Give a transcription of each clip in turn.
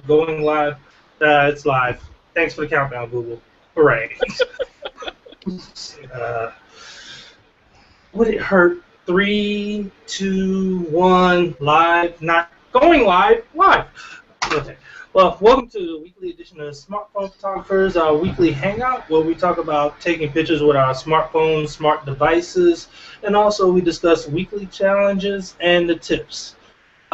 Going live. It's live. Thanks for the countdown, Google. Hooray. uh, would it hurt? 3, 2, 1, live. Not going live. Live. Okay. Well, welcome to the weekly edition of Smartphone Photographers, our weekly hangout, where we talk about taking pictures with our smartphones, smart devices, and also we discuss weekly challenges and the tips.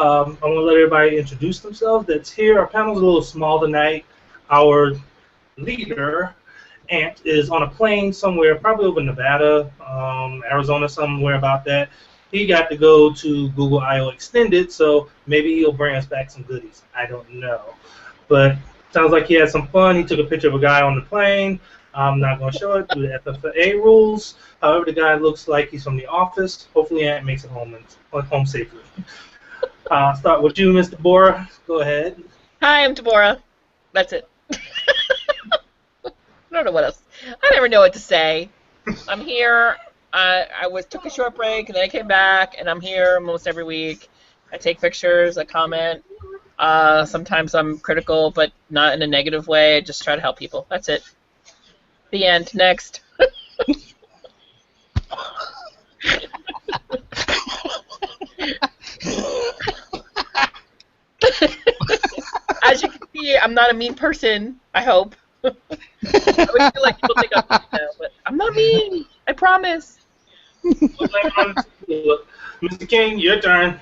I'm going to let everybody introduce themselves that's here. Our panel's a little small tonight. Our leader, Ant, is on a plane somewhere, probably over Nevada, Arizona, somewhere about that. He got to go to Google I/O Extended, so maybe he'll bring us back some goodies. I don't know. But sounds like he had some fun. He took a picture of a guy on the plane. I'm not going to show it due to FFA rules. However, the guy looks like he's from the office. Hopefully, Ant makes it home safely. Start with you, Miss Deborah. Go ahead. Hi, I'm Deborah. That's it. I don't know what else. I never know what to say. I'm here. I took a short break, and then I came back, and I'm here almost every week. I take pictures. I comment. Sometimes I'm critical, but not in a negative way. I just try to help people. That's it. The end. Next. As you can see, I'm not a mean person, I hope. I would feel like people think I'm mean now, but I'm not mean. I promise. Mr. King, your turn.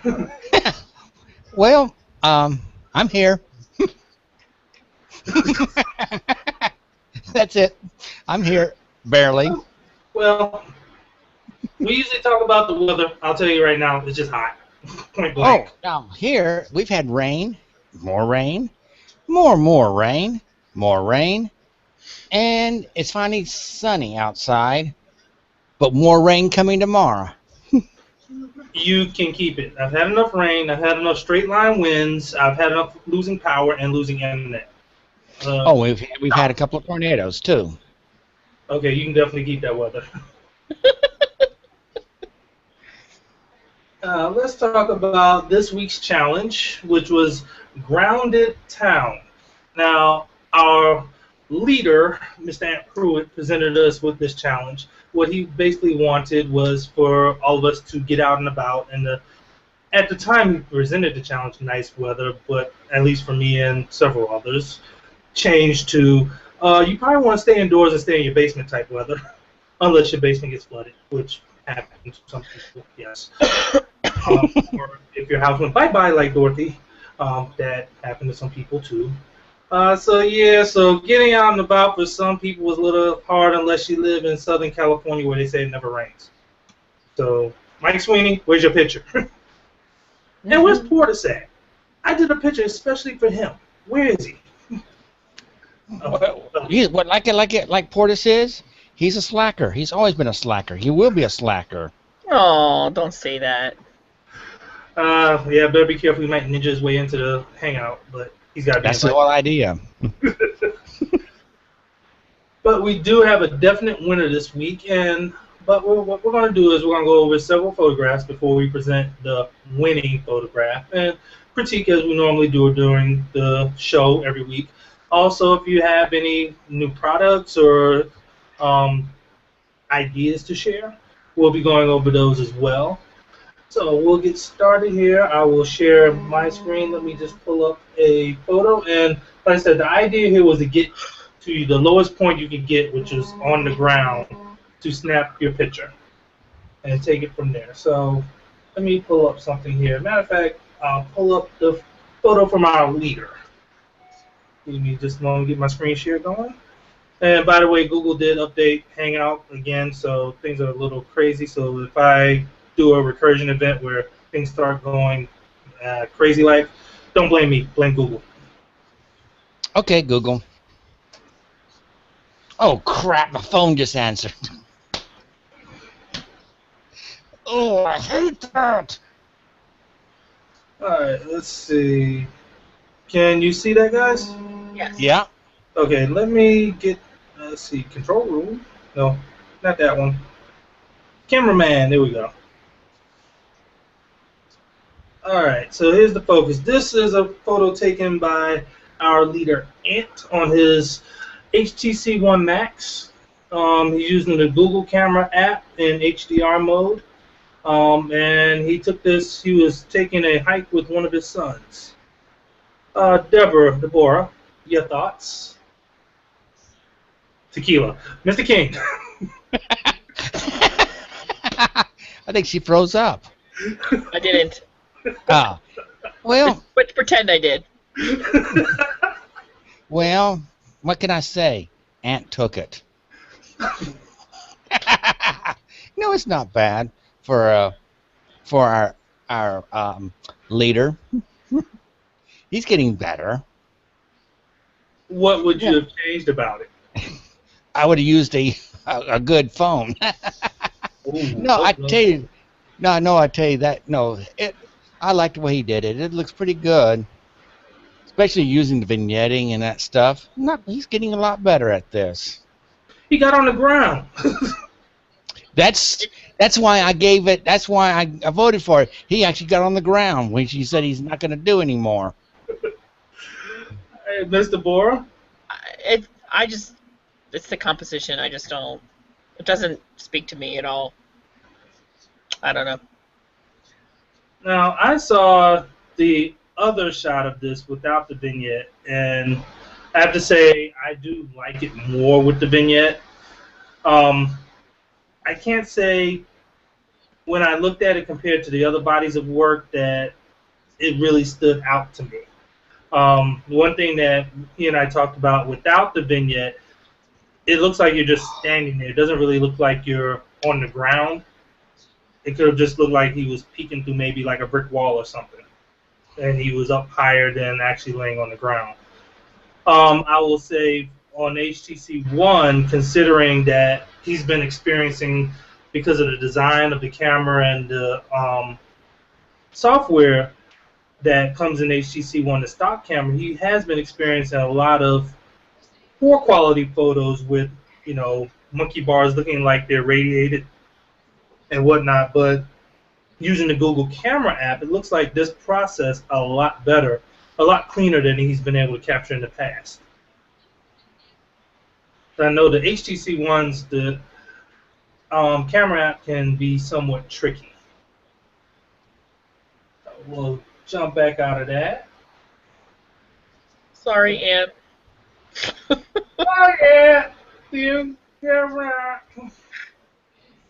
Well, I'm here. That's it. I'm here, barely. Well, we usually talk about the weather. I'll tell you right now, it's just hot. Point blank. Oh, now here we've had rain, more rain, more rain, more rain, and it's finally sunny outside, but more rain coming tomorrow. You can keep it. I've had enough rain. I've had enough straight line winds. I've had enough losing power and losing internet. We've had a couple of tornadoes too. Okay, you can definitely keep that weather. Let's talk about this week's challenge, which was Grounded Town. Now, our leader, Mr. Ant Pruitt, presented us with this challenge. What he basically wanted was for all of us to get out and about. And at the time he presented the challenge, nice weather, but at least for me and several others, changed to you probably want to stay indoors and stay in your basement type weather, unless your basement gets flooded, which happens to some people, yes. Or if your house went bye-bye like Dorothy, that happened to some people too. So getting out and about for some people was a little hard unless you live in Southern California where they say it never rains. So, Mike Sweeney, where's your picture? And where's Portis at? I did a picture especially for him. Where is he? Like Portis is? He's a slacker. He's always been a slacker. He will be a slacker. Oh, don't say that. Yeah, better be careful. He might ninja his way into the hangout, but he's got to be. That's the whole idea. But we do have a definite winner this week, but what we're going to do is we're going to go over several photographs before we present the winning photograph and critique as we normally do during the show every week. Also, if you have any new products or ideas to share, we'll be going over those as well. So we'll get started here. I will share my screen. Let me just pull up a photo. And like I said, the idea here was to get to the lowest point you can get, which is on the ground, to snap your picture and take it from there. So let me pull up something here. Matter of fact, I'll pull up the photo from our leader. Give me just a moment to get my screen share going. And by the way, Google did update Hangout again, so things are a little crazy. So if I do a recursion event where things start going crazy like, don't blame me, blame Google. Okay, Google. Oh, crap, my phone just answered. Oh, I hate that. All right, let's see. Can you see that, guys? Yes. Yeah. Okay, let me get, let's see, control room. No, not that one. Cameraman, there we go. All right, so here's the focus. This is a photo taken by our leader Ant on his HTC One Max. He's using the Google camera app in HDR mode. And he took this, he was taking a hike with one of his sons. Deborah, your thoughts? Tequila. Mr. King. I think she froze up. I didn't. Ah, well, But pretend I did. well, what can I say? Aunt took it. No, it's not bad for our leader. He's getting better. What would you have changed about it? I would have used a good phone. Ooh, No, I tell you, no, I tell you that. No, I like the way he did it. It looks pretty good, especially using the vignetting and that stuff. He's getting a lot better at this. He got on the ground. That's why I gave it. That's why I voted for it. He actually got on the ground when she said he's not going to do anymore. Hey, Mr. Bora? It's the composition. I just don't. It doesn't speak to me at all. I don't know. Now, I saw the other shot of this without the vignette, and I have to say I do like it more with the vignette. I can't say when I looked at it compared to the other bodies of work that it really stood out to me. One thing that he and I talked about without the vignette, it looks like you're just standing there. It doesn't really look like you're on the ground. It could have just looked like he was peeking through maybe like a brick wall or something, and he was up higher than actually laying on the ground. I will say on HTC One, considering that he's been experiencing, because of the design of the camera and the software that comes in HTC One, the stock camera, he has been experiencing a lot of poor quality photos with, monkey bars looking like they're radiated and whatnot. But using the Google camera app, it looks like this process a lot better, a lot cleaner than he's been able to capture in the past. I know the HTC Ones, the camera app can be somewhat tricky. So we'll jump back out of that. Sorry, Aunt. Oh yeah, you right.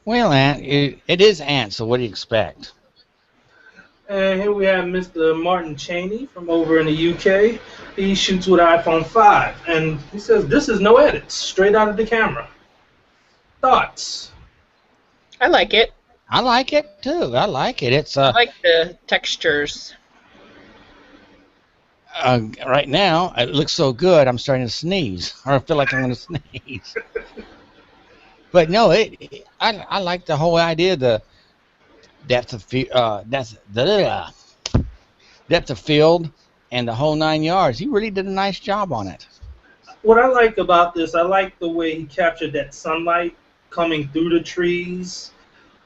Well, Aunt, it is Aunt. So what do you expect? And here we have Mr. Martin Cheney from over in the UK. He shoots with an iPhone 5, and he says this is no edits, straight out of the camera. Thoughts? I like it. I like it too. I like it. It's I like the textures. right now it looks so good. I'm starting to sneeze, or I feel like I'm going to sneeze. But no, I like the whole idea. The depth of field and the whole 9 yards. He really did a nice job on it. What I like about this, I like the way he captured that sunlight coming through the trees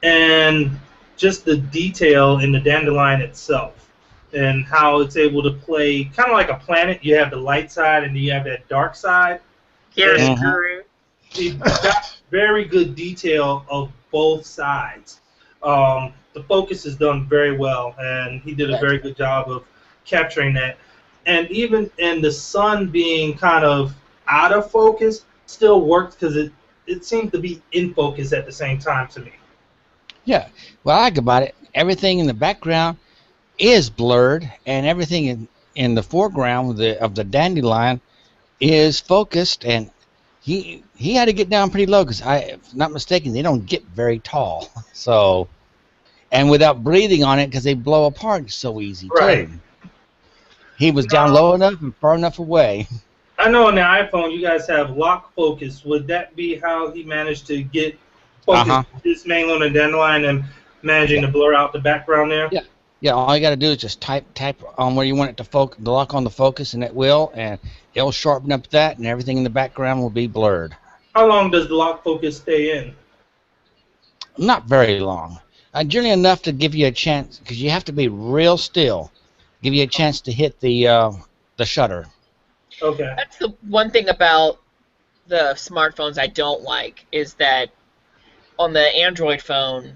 and just the detail in the dandelion itself and how it's able to play kind of like a planet. You have the light side and then you have that dark side. Here's Mhm. Guru. He got very good detail of both sides. The focus is done very well, and he did a very good job of capturing that. And even in the sun being kind of out of focus, still worked because it seemed to be in focus at the same time to me. Yeah. What I like about it, everything in the background is blurred, and everything in the foreground of the dandelion is focused. And he had to get down pretty low because, if not mistaken, they don't get very tall. So, and without breathing on it because they blow apart so easy Right. too. He was down low enough and far enough away. I know on the iPhone you guys have lock focus. Would that be how he managed to get focus just mainly on the dandelion and managing to blur out the background there? Yeah. Yeah, all you got to do is just type on where you want it to focus, lock on the focus, and it will, and it'll sharpen up that, and everything in the background will be blurred. How long does the lock focus stay in? Not very long. Generally enough to give you a chance, because you have to be real still, give you a chance to hit the shutter. Okay. That's the one thing about the smartphones I don't like is that on the Android phone,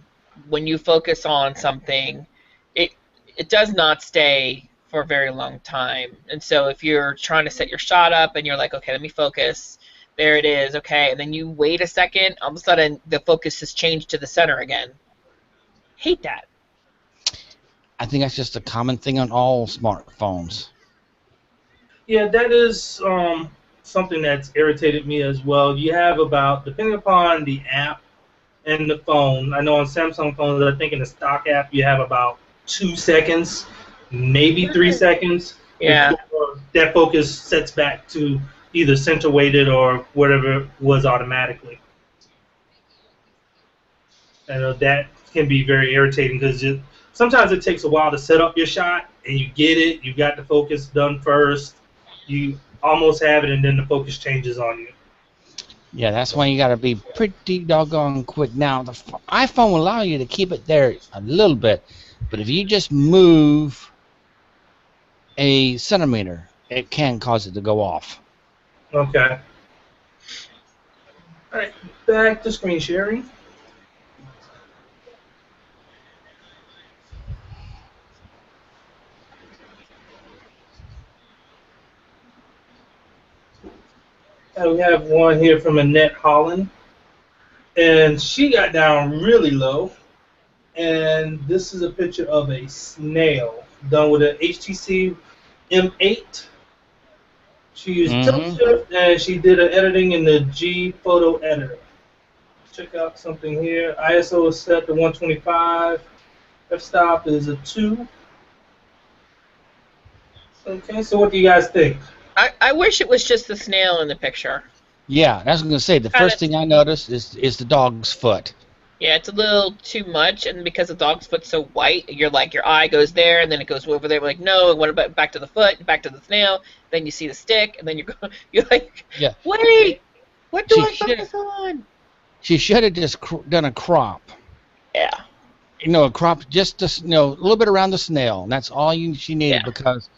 when you focus on something, it it does not stay for a very long time. And so if you're trying to set your shot up and you're like, okay, let me focus, there it is, okay, and then you wait a second, all of a sudden the focus has changed to the center again. Hate that. I think that's just a common thing on all smartphones. Yeah, that is something that's irritated me as well. You have about, depending upon the app and the phone, I know on Samsung phones, I think in the stock app, you have about 2 seconds, maybe 3 seconds, Yeah. before that focus sets back to either center weighted or whatever it was automatically. I know that can be very irritating because sometimes it takes a while to set up your shot, and you get it, you got the focus done first, you almost have it, and then the focus changes on you. Yeah, that's why you got to be pretty doggone quick. Now, the iPhone will allow you to keep it there a little bit, but if you just move a centimeter, it can cause it to go off. Okay. All right, back to screen sharing. And we have one here from Annette Holland, and she got down really low. And this is a picture of a snail done with an HTC M8. She used tilt Mm-hmm. shift and she did an editing in the G photo editor. Check out something here. ISO is set to 125. F-stop is a 2. Okay, so what do you guys think? I wish it was just the snail in the picture. Yeah, that's what I was going to say. The Kind first of, thing I noticed is the dog's foot. yeah, it's a little too much, and because the dog's foot's so white, you're like your eye goes there, and then it goes over there. We're like, no, what about back to the foot, back to the snail? Then you see the stick, and then you're going, you're like, Yeah, wait, what do she I should focus on? she should have just done a crop. Yeah, A crop just to, a little bit around the snail, and that's all she needed yeah, because,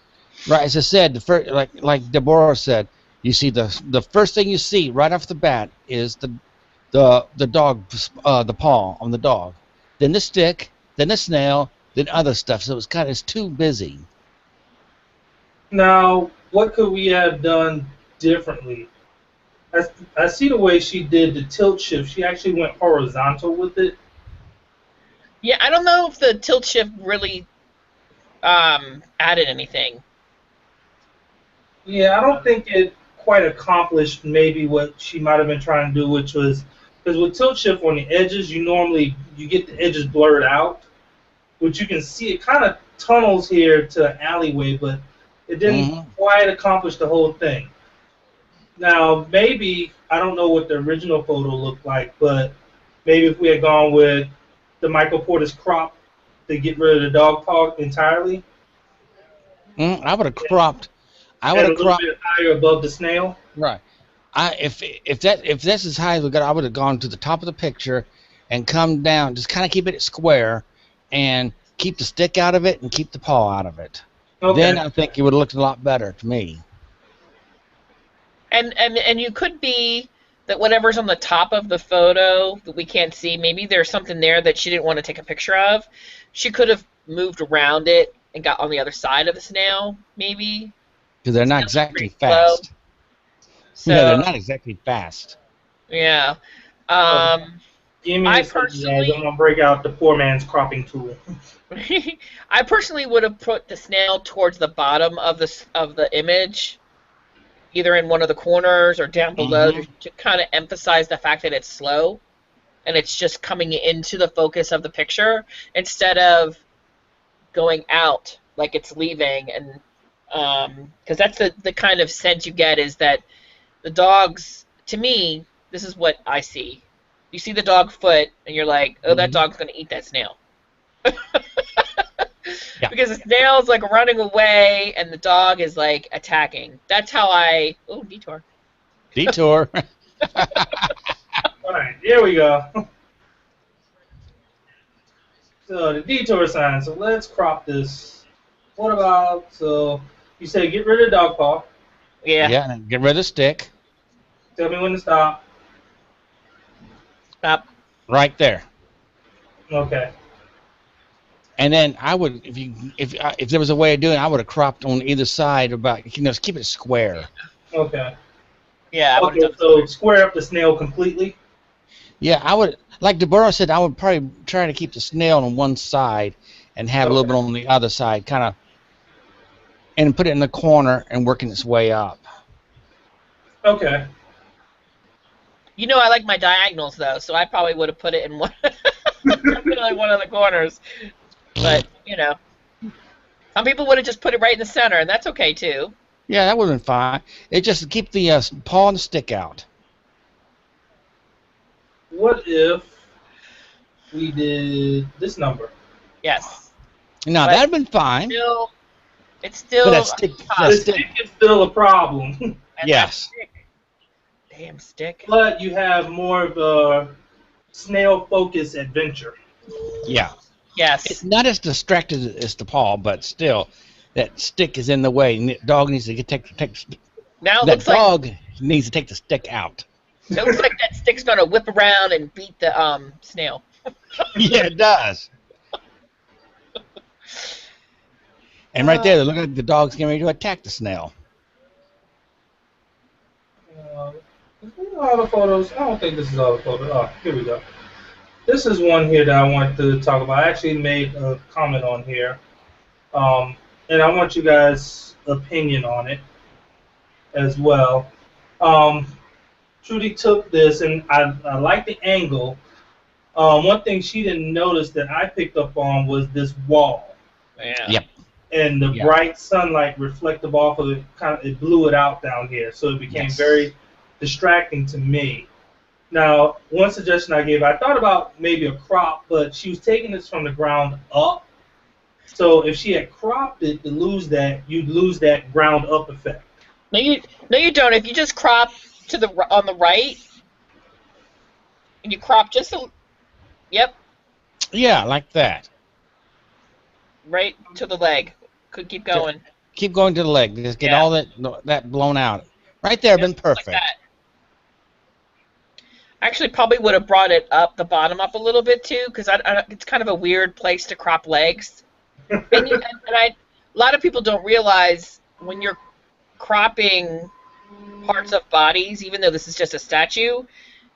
right as I said, the first, like Deborah said, you see the first thing you see right off the bat is the dog, the paw on the dog, then the stick, then the snail, then other stuff. So it's too busy. Now, what could we have done differently? I, I see the way she did the tilt shift. She actually went horizontal with it. yeah. I don't know if the tilt shift really added anything. Yeah, I don't think it quite accomplished maybe what she might have been trying to do, which was because with tilt shift on the edges, you get the edges blurred out, which you can see it kind of tunnels here to an alleyway, but it didn't Hmm. quite accomplish the whole thing. Now, maybe I don't know what the original photo looked like, but maybe if we had gone with the Michael Porter's crop to get rid of the dog paw entirely, I would have cropped. I would and a have little cropped. bit higher above the snail. Right. If that's as high as we got, I would have gone to the top of the picture and come down, just kind of keep it square, and keep the stick out of it and keep the paw out of it. Then Okay. I think it would have looked a lot better to me. And you could be that whatever's on the top of the photo that we can't see, maybe there's something there that she didn't want to take a picture of. She could have moved around it and got on the other side of the snail, maybe. Because they're not Snails are exactly pretty slow. fast. Yeah, they're So not exactly fast. yeah. So Um give me I a second, guys. I'm personally gonna break out the poor man's cropping tool. I personally would have put the snail towards the bottom of the image, either in one of the corners or down below Hmm. to kind of emphasize the fact that it's slow and it's just coming into the focus of the picture instead of going out like it's leaving. And because that's the kind of sense you get is that the dogs, to me, this is what I see. You see the dog foot and you're like, oh, that Hmm. dog's going to eat that snail. Yeah. Because the snail is like running away and the dog is like attacking. That's how I. Oh, detour. Detour. All right, here we go. So the detour sign. So let's crop this. What about, so you say get rid of dog paw. Yeah. Yeah, and get rid of the stick. Tell me when to stop. Stop. Right there. Okay. And then I would, if there was a way of doing it, I would have cropped on either side about, keep it square. Okay. Yeah, I would have Okay, done so square up the snail completely. Yeah, I would, like Deborah said, I would probably try to keep the snail on one side and have a little bit on the other side, kind of, and put it in the corner and working its way up. Okay. I like my diagonals though, so I probably would have put it in one, definitely one of the corners. But some people would have just put it right in the center, and that's okay too. Yeah, that would have been fine. It just keep the paw and the stick out. What if we did this number? Yes. No, But that'd have been fine. It's still But that stick, The stick is still a problem. and yes. that stick, damn stick. But you have more of a snail-focused adventure. Yeah. Yes. It's not as distracted as the paw, but still, that stick is in the way. And the dog needs to take Now it that looks dog needs to take the stick out. it looks like that stick's gonna whip around and beat the snail. Yeah, it does. And right there, look like the dog's getting ready to attack the snail. Is this all the photos? I don't think this is all the photos. Oh, here we go. This is one here that I want to talk about. I actually made a comment on here. And I want you guys' opinion on it as well. Trudy took this, and I like the angle. One thing she didn't notice that I picked up on was this wall. Yeah. Yep. And the bright sunlight reflective off of it, it blew it out down here. So it became very distracting to me. Now, one suggestion I gave, I thought about maybe a crop, but she was taking this from the ground up. So if she had cropped it to lose that, you'd lose that ground up effect. No, you don't. If you just crop on the right, and you crop just yep, Yeah, like that. right to the leg. Could keep going. Keep going to the leg. Just get all that blown out. Right there, been perfect. Like actually, probably would have brought it up, the bottom up a little bit too, because it's kind of a weird place to crop legs. And a lot of people don't realize when you're cropping parts of bodies, even though this is just a statue,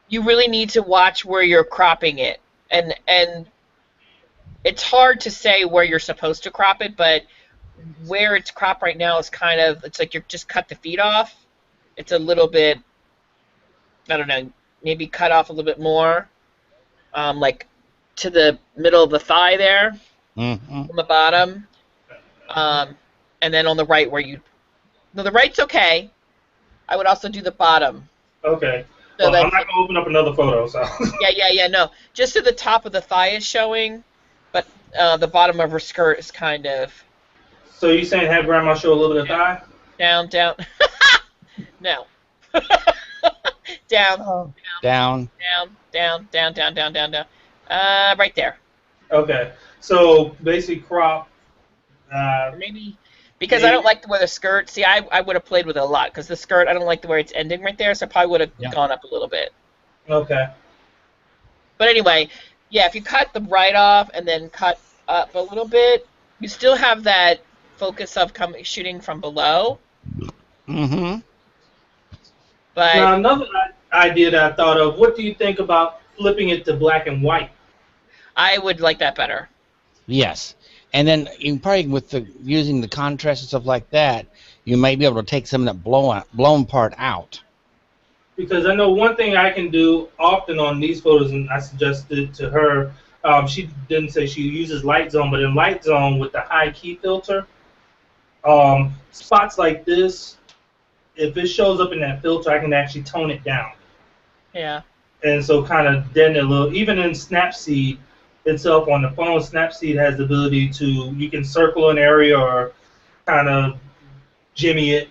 you really need to watch where you're cropping it. And it's hard to say where you're supposed to crop it, but where it's cropped right now is it's like you're just cut the feet off. It's a little bit, I don't know, maybe cut off a little bit more, like to the middle of the thigh there, from the bottom, and then on the right the right's okay. I would also do the bottom. Okay. So well, I'm not going to open up another photo, so. No. Just so the top of the thigh is showing, but the bottom of her skirt is kind of. So you saying have grandma show a little bit of thigh? Down. No. Down. Down. Right there. Okay. So basically crop. Maybe because I don't like the way the skirt. See, I would have played with it a lot because the skirt, I don't like the way it's ending right there, so I probably would have gone up a little bit. Okay. But anyway, yeah, if you cut the right off and then cut up a little bit, you still have that focus of shooting from below. Mm-hmm. But now another idea that I thought of, what do you think about flipping it to black and white? I would like that better. Yes. And then you probably using the contrast and stuff like that, you may be able to take some of that blown part out. Because I know one thing I can do often on these photos, and I suggested to her, she didn't say she uses Light Zone, but in Light Zone with the high key filter, spots like this, if it shows up in that filter, I can actually tone it down. Yeah. And so kind of dent it a little. Even in Snapseed itself on the phone, Snapseed has the ability to, you can circle an area or kind of jimmy it,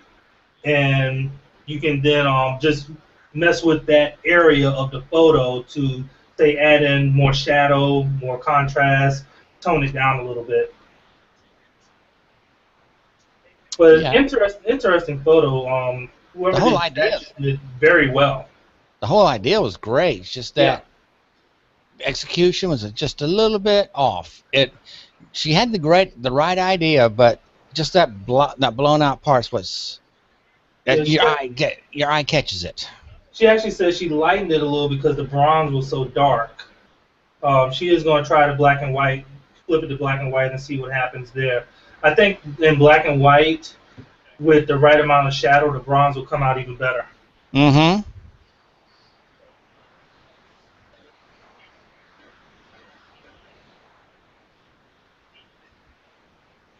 and you can then just mess with that area of the photo to, say, add in more shadow, more contrast, tone it down a little bit. But Yeah. interesting photo. The Whoever whole did idea. that did very well. The whole idea was great. It's just Yeah. that execution was just a little bit off. She had the right idea, but just that blown out parts was Yeah, your eye catches it. she actually said she lightened it a little because the bronze was so dark. She is going to try the black and white, flip it to black and white, and see what happens there. I think in black and white, with the right amount of shadow, the bronze will come out even better. Mm-hmm.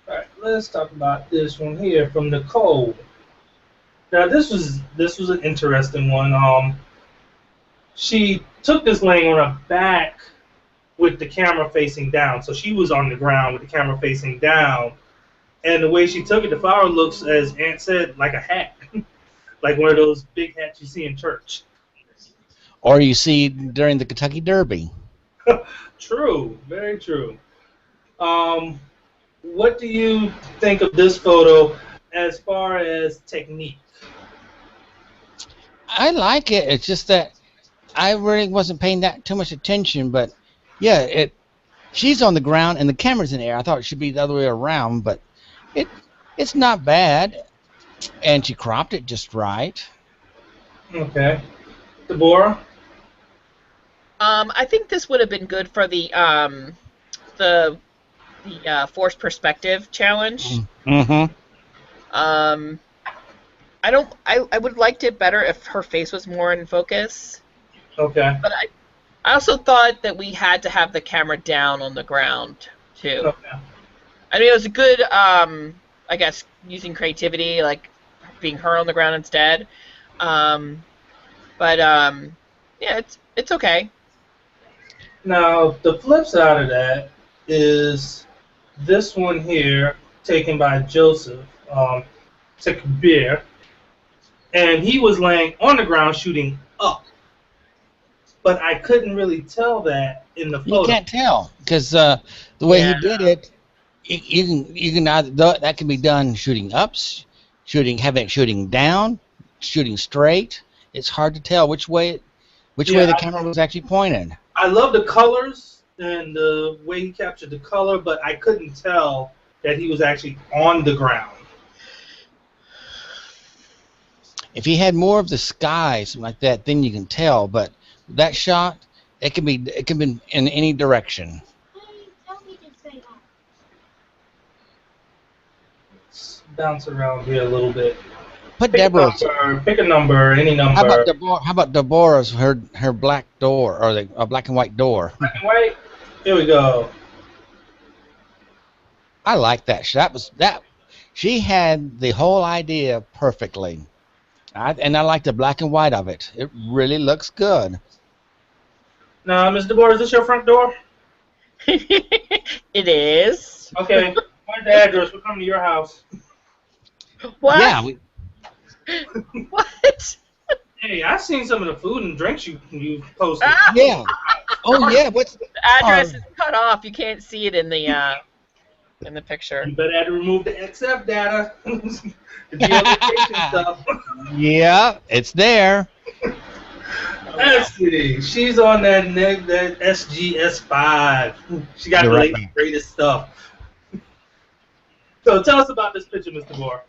All right, let's talk about this one here from Nicole. Now this was an interesting one. She took this laying on her back with the camera facing down, so she was on the ground with the camera facing down. And the way she took it, the flower looks, as Aunt said, like a hat, like one of those big hats you see in church. Or you see during the Kentucky Derby. True, very true. Um, what do you think of this photo as far as technique? I like it. It's just that I really wasn't paying that too much attention, but yeah, she's on the ground and the camera's in the air. I thought it should be the other way around, but it's not bad, and she cropped it just right. Okay, Deborah. I think this would have been good for the forced perspective challenge. Mm-hmm. I would have liked it better if her face was more in focus. Okay. But I also thought that we had to have the camera down on the ground too. Okay. I mean, it was a good, I guess, using creativity, like being her on the ground instead. Yeah, it's okay. Now the flip side of that is this one here, taken by Joseph, took a beer, and he was laying on the ground shooting up. But I couldn't really tell that in the photo. You can't tell because the way he did it, you can either that can be done shooting ups, shooting down, shooting straight. It's hard to tell which way the camera was actually pointed. I love the colors and the way he captured the color, but I couldn't tell that he was actually on the ground. If he had more of the sky, something like that, then you can tell. But that shot, it can be in any direction. Let's bounce around here a little bit. Pick a number, any number. How about Deborah's her black door or a black and white door? Black and white. Here we go. I like that shot. She had the whole idea perfectly. I like the black and white of it. It really looks good. Now, Ms. Deborah, is this your front door? It is. Okay. What's the address? We're coming to your house. What? Yeah. What? Hey, I seen some of the food and drinks you posted. Ah! Yeah. Oh yeah. What's the address is cut off? You can't see it in the picture. You better have to remove the XF data. The geolocation stuff. Yeah, it's there. Let's see. She's on that SGS5. She got the greatest stuff. So tell us about this picture, Mr. Moore.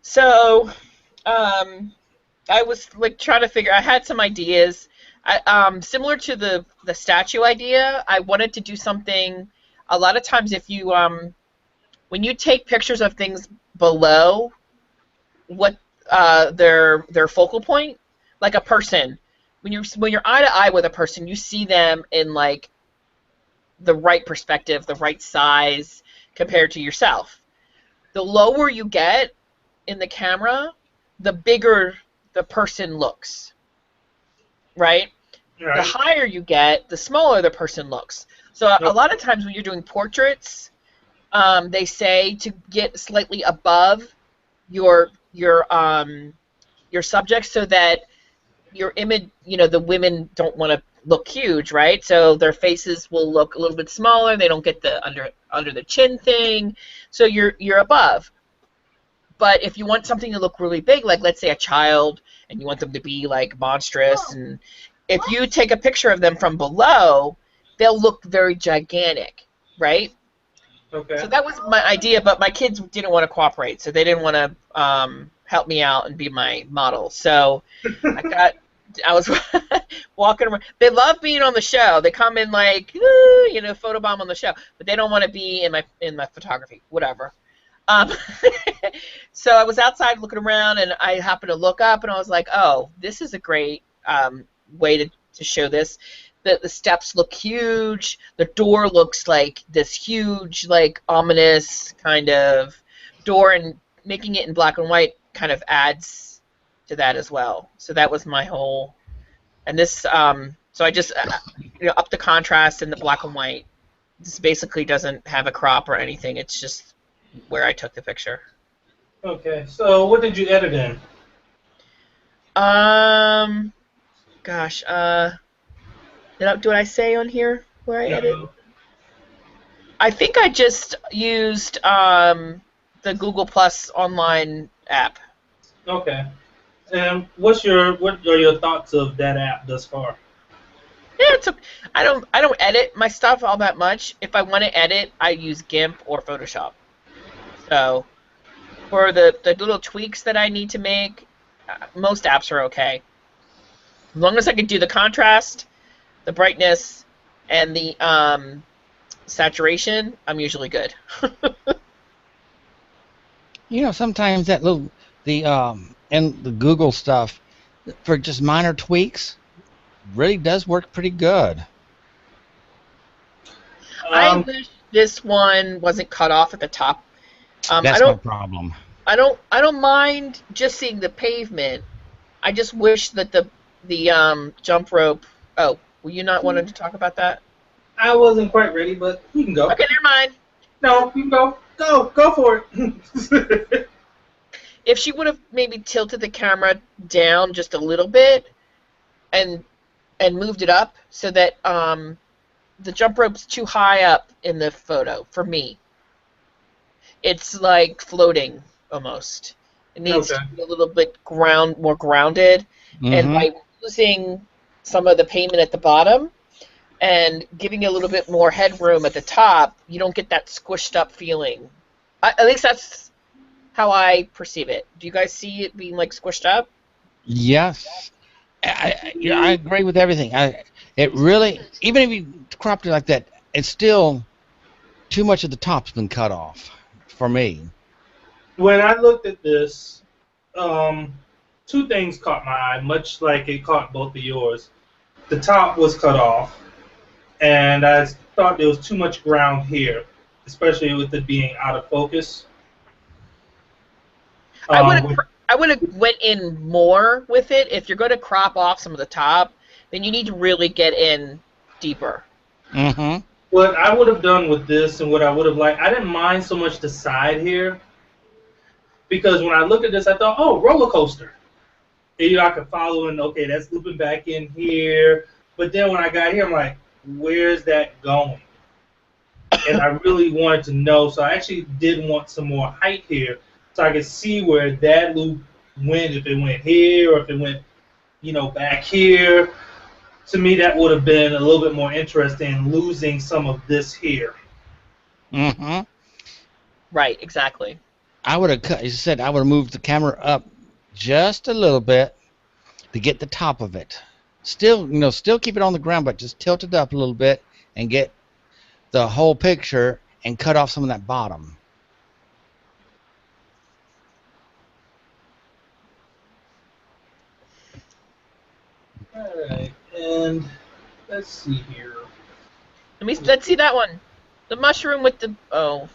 So, I was like trying to figure. I had some ideas. Similar to the statue idea. I wanted to do something. A lot of times, if you when you take pictures of things below what their focal point, like a person, when you're eye to eye with a person, you see them in like the right perspective, the right size compared to yourself. The lower you get in the camera, the bigger the person looks, right? Right. The higher you get, the smaller the person looks. So a lot of times when you're doing portraits, they say to get slightly above your subject so that your image, the women don't want to look huge, right? So their faces will look a little bit smaller. They don't get the under the chin thing. So you're above. But if you want something to look really big, like let's say a child, and you want them to be like monstrous, and if you take a picture of them from below, they'll look very gigantic, right? Okay. So that was my idea, but my kids didn't want to cooperate, so they didn't want to help me out and be my model. So I was walking around. They love being on the show. They come in like, you know, photobomb on the show, but they don't want to be in my photography, whatever. So I was outside looking around, and I happened to look up, and I was like, oh, this is a great way to show this. The steps look huge. The door looks like this huge, like ominous kind of door, and making it in black and white kind of adds to that as well. So that was my whole. And this, so I just up the contrast in the black and white. This basically doesn't have a crop or anything. It's just where I took the picture. Okay. So what did you edit in? Gosh, did I say on here where I edited? I think I just used the Google Plus online app. Okay. And what are your thoughts of that app thus far? Yeah, I don't edit my stuff all that much. If I want to edit, I use GIMP or Photoshop. So for the little tweaks that I need to make, most apps are okay. As long as I can do the contrast, the brightness, and the saturation, I'm usually good. You know, sometimes that and the Google stuff for just minor tweaks really does work pretty good. I wish this one wasn't cut off at the top. That's my problem. I don't mind just seeing the pavement. I just wish that the jump rope. Oh, were you not wanting to talk about that? I wasn't quite ready, but we can go. Okay, never mind. No, we can go. Go for it. If she would have maybe tilted the camera down just a little bit and moved it up so that the jump rope's too high up in the photo for me. It's like floating almost. It needs to be a little bit more grounded. Mm-hmm. And by losing some of the pavement at the bottom and giving it a little bit more headroom at the top, you don't get that squished up feeling. At least that's how I perceive it. Do you guys see it being like squished up? Yes. I agree with everything. It really, even if you cropped it like that, it's still too much of the top's been cut off for me. When I looked at this, two things caught my eye, much like it caught both of yours. The top was cut off, and I thought there was too much ground here, especially with it being out of focus. I would have went in more with it. If you're going to crop off some of the top, then you need to really get in deeper. Mm-hmm. What I would have done with this and what I would have liked, I didn't mind so much the side here, because when I looked at this, I thought, oh, roller coaster. And, you know, I could follow and, okay, that's looping back in here. But then when I got here, I'm like, where's that going? And I really wanted to know, so I actually did want some more height here, so I could see where that loop went, if it went here or if it went, you know, back here. To me, that would have been a little bit more interesting, losing some of this here. Mm-hmm. Right, exactly. I would have cut. As you said, I would have moved the camera up just a little bit to get the top of it. Still, you know, still keep it on the ground, but just tilt it up a little bit and get the whole picture and cut off some of that bottom. All right, and let's see here. Let's see that one. The mushroom with the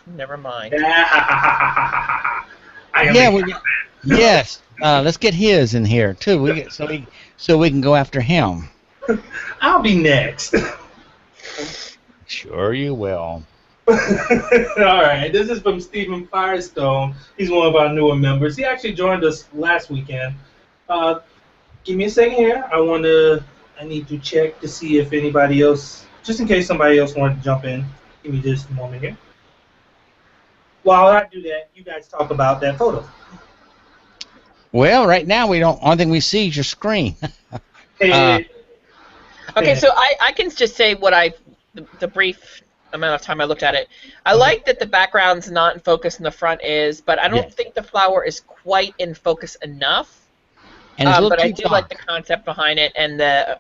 never mind. Yes. Let's get his in here too. So we can go after him. I'll be next. Sure you will. All right, this is from Stephen Firestone. He's one of our newer members. He actually joined us last weekend. Give me a second here. I need to check to see if anybody else, just in case somebody else wanted to jump in. Give me just a moment here. while I do that, you guys talk about that photo. Well, right now we don't. Only thing we see is your screen. Hey, Okay, so I can just say what the brief amount of time I looked at it. I like that the background's not in focus and the front is, but I don't think the flower is quite in focus enough. And it's a little but I too do dark. like the concept behind it and the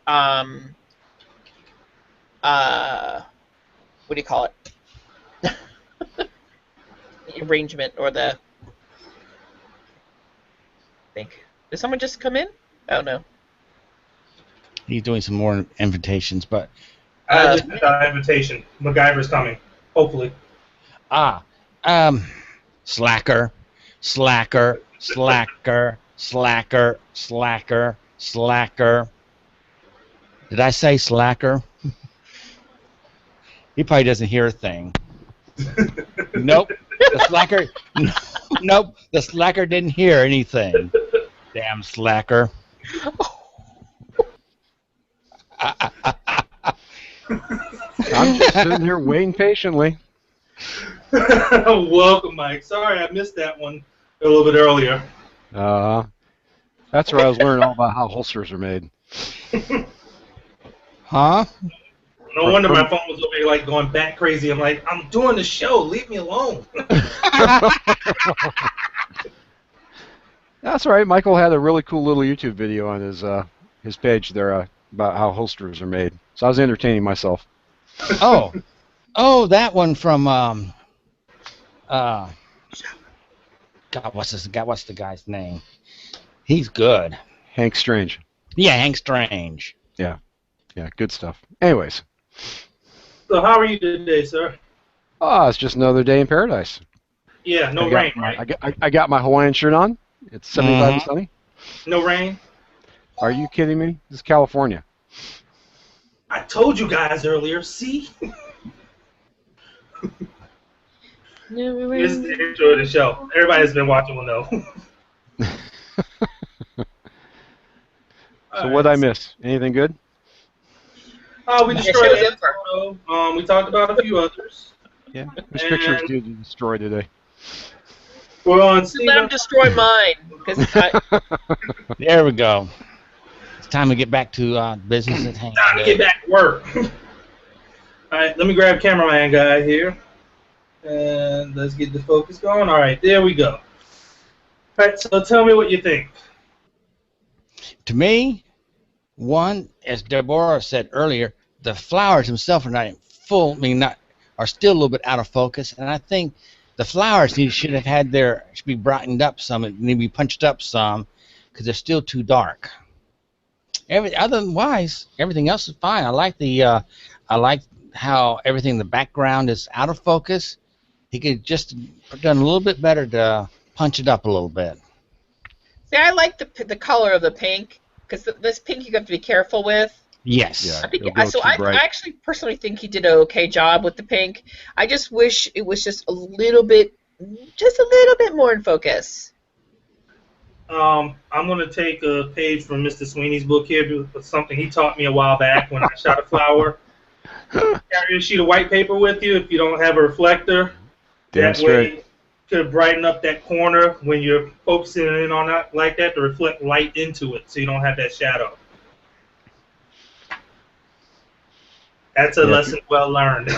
what do you call it? The arrangement or the. I think. Did someone just come in? Oh no. He's doing some more invitations, but I just got an invitation. MacGyver's coming, hopefully. Slacker, slacker, slacker, slacker, slacker, slacker. Did I say slacker? He probably doesn't hear a thing. Nope. The slacker. Nope. The slacker didn't hear anything. Damn slacker. I'm just sitting here waiting patiently. Welcome, Mike. Sorry I missed that one a little bit earlier. That's where I was learning all about how holsters are made. Huh? No wonder my phone was over here like going bat crazy. I'm like, I'm doing the show. Leave me alone. That's right. Michael had a really cool little YouTube video on his page there about how holsters are made. So I was entertaining myself. Oh, that one from God, what's the guy's name? He's good. Hank Strange. Yeah, Hank Strange. Yeah, good stuff. Anyways. So how are you today, sir? It's just another day in paradise. Yeah, no rain, right? I got my Hawaiian shirt on. It's 75 and sunny. No rain? Are you kidding me? This is California. I told you guys earlier. See? Just enjoy the show. Everybody that's been watching will know. So what'd I miss? Anything good? We destroyed that photo. We talked about a few others. Yeah. Which pictures did you destroy today? We're on. Let him destroy mine. There we go. It's time to get back to business at hand. Time to get back to work. All right, let me grab cameraman guy here, and let's get the focus going. All right, there we go. All right, so tell me what you think. To me, one, as Deborah said earlier, the flowers themselves are not in full. Are still a little bit out of focus, and I think the flowers should be brightened up some. It need to be punched up some because they're still too dark. Otherwise, everything else is fine. I like how everything in the background is out of focus. He could just done a little bit better to punch it up a little bit. See, I like the color of the pink because this pink you have to be careful with. Yes. Yeah, I actually personally think he did an okay job with the pink. I just wish it was just a little bit more in focus. I'm going to take a page from Mr. Sweeney's book here, something he taught me a while back when I shot a flower. Carry a sheet of white paper with you if you don't have a reflector. Damn that way you could brighten up that corner when you're focusing in on it like that to reflect light into it so you don't have that shadow. That's a lesson well learned.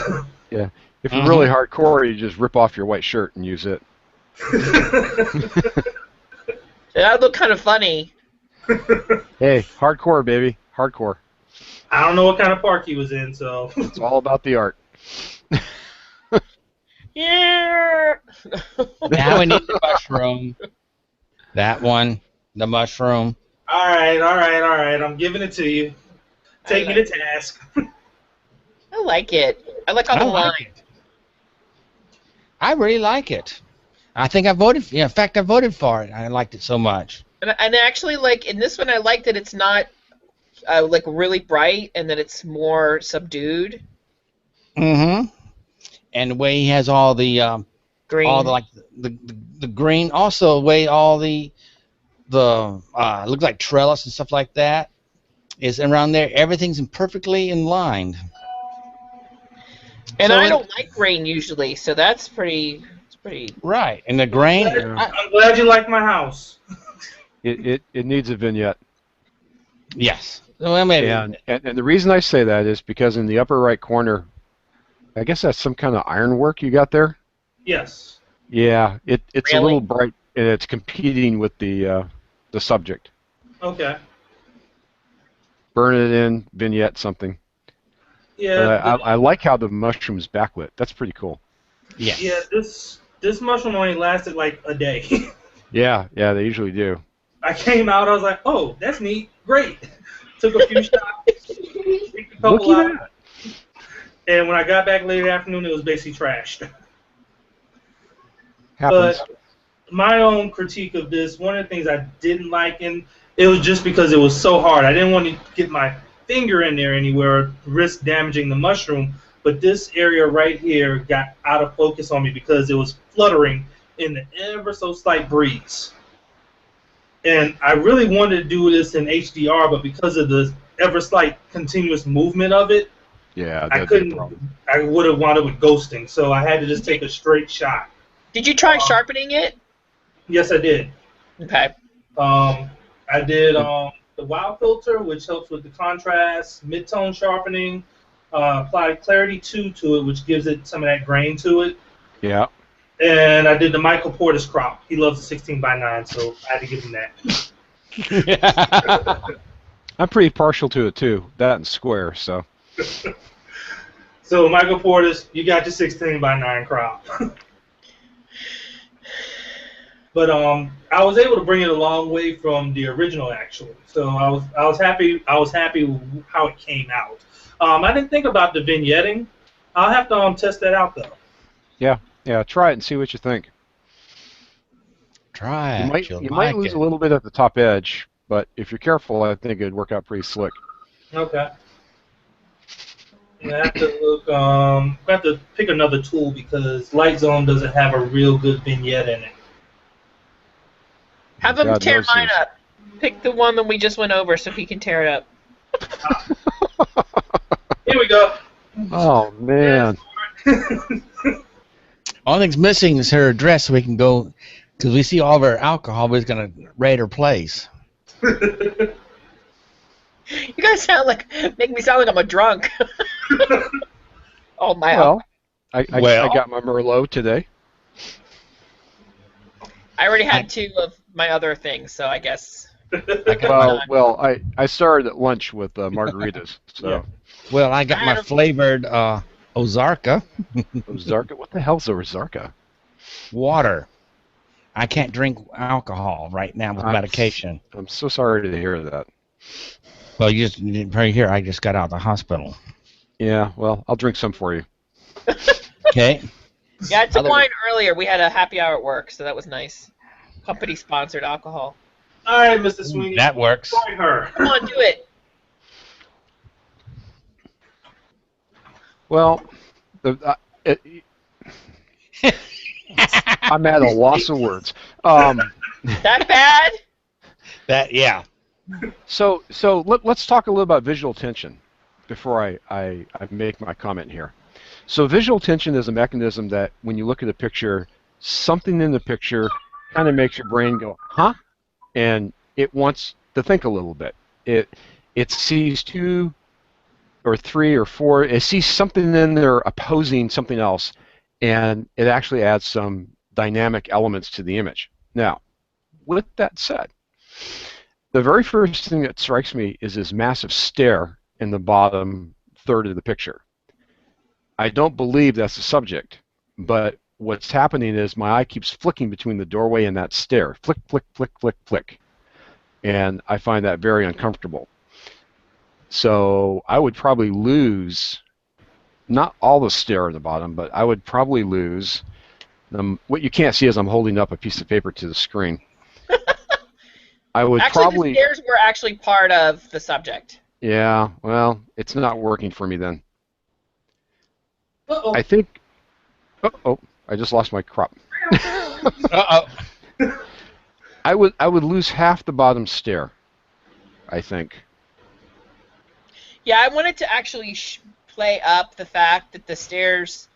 Yeah. If you're really hardcore, you just rip off your white shirt and use it. That would look kind of funny. Hey, hardcore, baby. Hardcore. I don't know what kind of park he was in, so. It's all about the art. Yeah. Now we need the mushroom. That one, the mushroom. All right. I'm giving it to you. Take me to task. I like it. I like all the lines. I really like it. I think I voted. In fact, I voted for it. I liked it so much. And actually, like in this one, I like that it's not like really bright and that it's more subdued. Mm-hmm. And the way he has all the Green. all the green. Also, the way all the looks like trellis and stuff like that is around there. Everything's perfectly in line. And so I don't like rain usually, so that's pretty pretty. Right, and the grain. I'm glad you like my house. It needs a vignette. Yes. Well, I mean, And the reason I say that is because in the upper right corner, I guess that's some kind of ironwork you got there. Yes. Yeah, it's Really? a little bright, and it's competing with the subject. Okay. Burn it in, vignette something. Yeah. But I like how the mushroom's backlit. That's pretty cool. yes. Yeah. This mushroom only lasted like a day. Yeah, they usually do. I came out. I was like, oh, that's neat. Great. Took a few shots. Picked a couple Look at out. that. And when I got back late afternoon, it was basically trashed. Happens. But my own critique of this, one of the things I didn't like, and it was just because it was so hard. I didn't want to get my finger in there anywhere or risk damaging the mushroom. But this area right here got out of focus on me because it was fluttering in the ever so slight breeze. And I really wanted to do this in HDR, but because of the ever slight continuous movement of it, Yeah, I that'd be a couldn't. problem. I would have wanted with ghosting, so I had to just take a straight shot. Did you try sharpening it? Yes, I did. Okay. I did the WoW filter, which helps with the contrast, mid-tone sharpening. Applied Clarity 2 to it, which gives it some of that grain to it. Yeah. And I did the Michael Portis crop. He loves the 16:9, so I had to give him that. I'm pretty partial to it too. That and square, so. So Michael Portis, you got your 16:9 crop. But I was able to bring it a long way from the original, actually. So I was happy. I was happy with how it came out. I didn't think about the vignetting. I'll have to test that out though. Yeah, try it and see what you think. Try You it. might Like lose it. a little bit at the top edge, but if you're careful, I think it'd work out pretty slick. Okay. Yeah, I have to look. I have to pick another tool because Light Zone doesn't have a real good vignette in it. Have him God tear knows mine this. up. Pick the one that we just went over so he can tear it up. Here we go. Oh man. Only thing's missing is her address, so we can go, because we see all of her alcohol, but it's going to raid her place. You guys make me sound like I'm a drunk. Oh my! Well, I Well. got my Merlot today. I already had two of my other things, so I guess. Well, I started at lunch with margaritas. So Yeah. Well, I got my flavored Ozarka Ozarka. What the hell's a Ozarka? water. I can't drink alcohol right now with medication. I'm so sorry to hear that. Well, you didn't probably hear. I just got out of the hospital. Yeah, well, I'll drink some for you. Okay. Yeah, I took wine earlier. We had a happy hour at work, so that was nice. Company sponsored alcohol. All right, Mr. Sweeney. That works. Join her. Come on, do it. Well, I'm at a loss of words. That bad? Yeah. So let's talk a little about visual tension before I make my comment here. So visual tension is a mechanism that when you look at a picture, something in the picture kind of makes your brain go, huh? And it wants to think a little bit. It sees two or three or four, it sees something in there opposing something else, and it actually adds some dynamic elements to the image. Now, with that said, the very first thing that strikes me is this massive stare in the bottom third of the picture. I don't believe that's the subject, but what's happening is my eye keeps flicking between the doorway and that stare. Flick, flick, flick, flick, flick. And I find that very uncomfortable. So I would probably lose, not all the stare at the bottom, but I would probably lose, what you can't see is I'm holding up a piece of paper to the screen. I would Actually, the stairs were actually part of the subject. Yeah, well, it's not working for me then. Uh-oh. I think, I just lost my crop. Uh-oh. I would lose half the bottom stair, I think. Yeah, I wanted to actually play up the fact that the stairs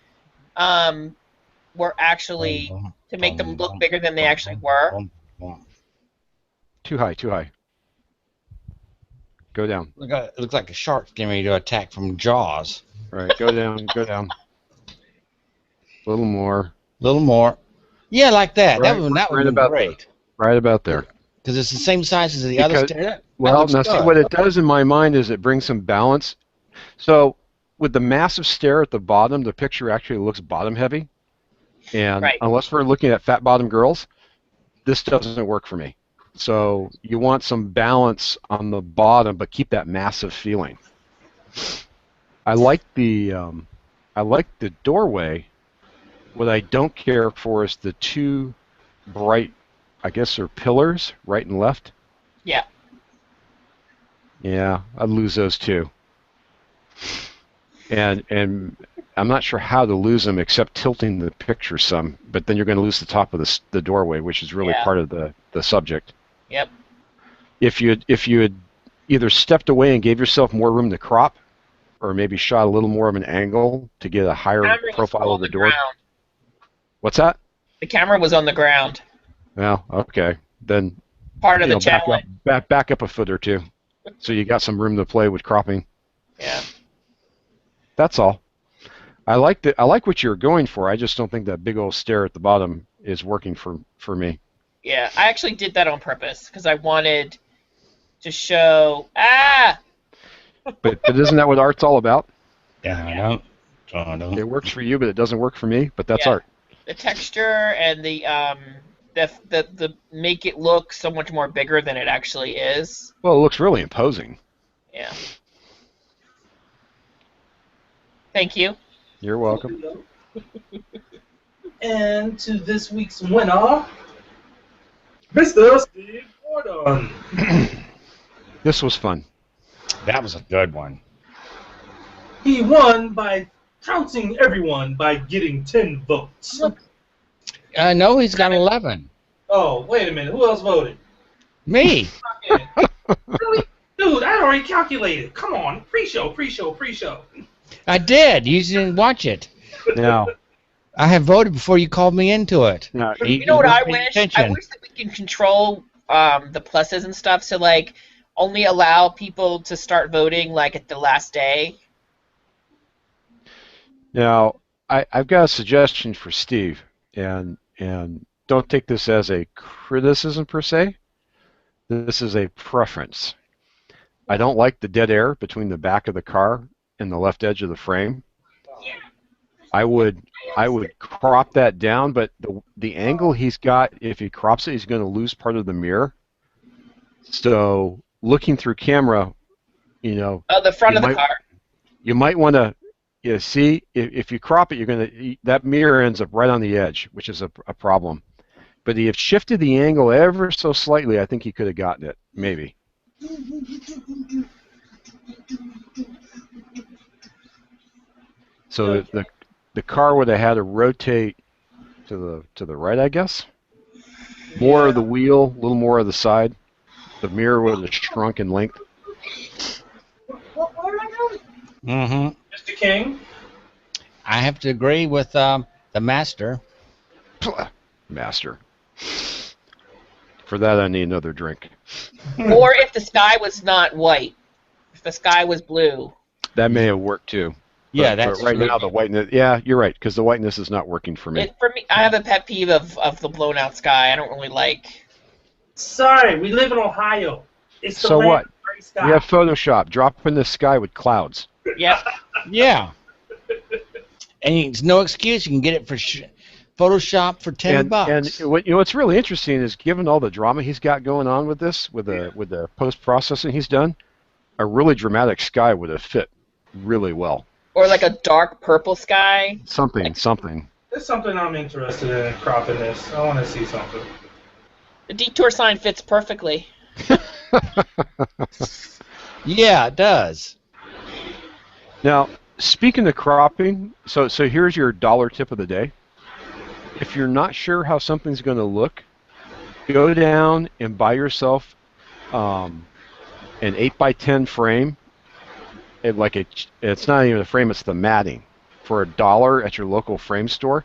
were actually to make them look bigger than they actually were. Too high, too high. Go down. It looks like a shark's getting ready to attack from Jaws. All right, go down, go down. A little more. A little more. Yeah, like that. Right, that would have been great. Right about there. Because it's the same size as the other stair. Well, now see what it does in my mind is it brings some balance. So with the massive stair at the bottom, the picture actually looks bottom heavy. And unless we're looking at fat bottom girls, this doesn't work for me. So you want some balance on the bottom, but keep that massive feeling. I like the doorway. What I don't care for is the two bright, I guess they're pillars, right and left. Yeah. Yeah, I'd lose those too. And I'm not sure how to lose them except tilting the picture some, but then you're going to lose the top of the doorway, which is really part of the subject. Yep. If you had either stepped away and gave yourself more room to crop, or maybe shot a little more of an angle to get a higher profile of the door. Ground. What's that? The camera was on the ground. Well, okay. Then part of the challenge. Back up a foot or two, so you got some room to play with cropping. Yeah. That's all. I like what you're going for. I just don't think that big old stair at the bottom is working for me. Yeah, I actually did that on purpose because I wanted to show. But isn't that what art's all about? Yeah, I know. It works for you, but it doesn't work for me. But that's art. The texture and the make it look so much more bigger than it actually is. Well, it looks really imposing. Yeah. Thank you. You're welcome. And to this week's winner, Mr. Steve Gordon. This was fun. That was a good one. He won by trouncing everyone by getting 10 votes. No, he's got 11. Oh, wait a minute. Who else voted? Me. Really? Dude, I already calculated. Come on. Pre-show. I did. You didn't watch it. No. I have voted before you called me into it. No, you know what I wish? I wish that we can control the pluses and stuff, so like only allow people to start voting like at the last day. Now, I've got a suggestion for Steve, and don't take this as a criticism per se. This is a preference. I don't like the dead air between the back of the car and the left edge of the frame. I would crop that down, but the angle he's got, if he crops it, he's going to lose part of the mirror. So looking through camera, the front of the car. You might want to, see, if you crop it, that mirror ends up right on the edge, which is a problem. But if shifted the angle ever so slightly, I think he could have gotten it, maybe. So the car would have had to rotate to the right, I guess. More of the wheel, a little more of the side. The mirror would have shrunk in length. Mm-hmm. Mr. King? I have to agree with the master. Master. For that, I need another drink. Or if the sky was not white, if the sky was blue. That may have worked too. Yeah, that's right true. now the whiteness. Yeah, you're right, because the whiteness is not working for me. For me, I have a pet peeve of the blown out sky. I don't really like. Sorry, we live in Ohio. It's the So land what? of gray sky. We have Photoshop. Drop in the sky with clouds. Yep. Yeah. And it's no excuse. You can get it for Photoshop for $10. And what's really interesting is, given all the drama he's got going on with this, with the post processing he's done, a really dramatic sky would have fit really well. Or like a dark purple sky. Something. There's something I'm interested in cropping this. I want to see something. The detour sign fits perfectly. Yeah, it does. Now, speaking of cropping, so here's your dollar tip of the day. If you're not sure how something's going to look, go down and buy yourself an 8x10 frame. It's not even a frame, it's the matting, for $1 at your local frame store.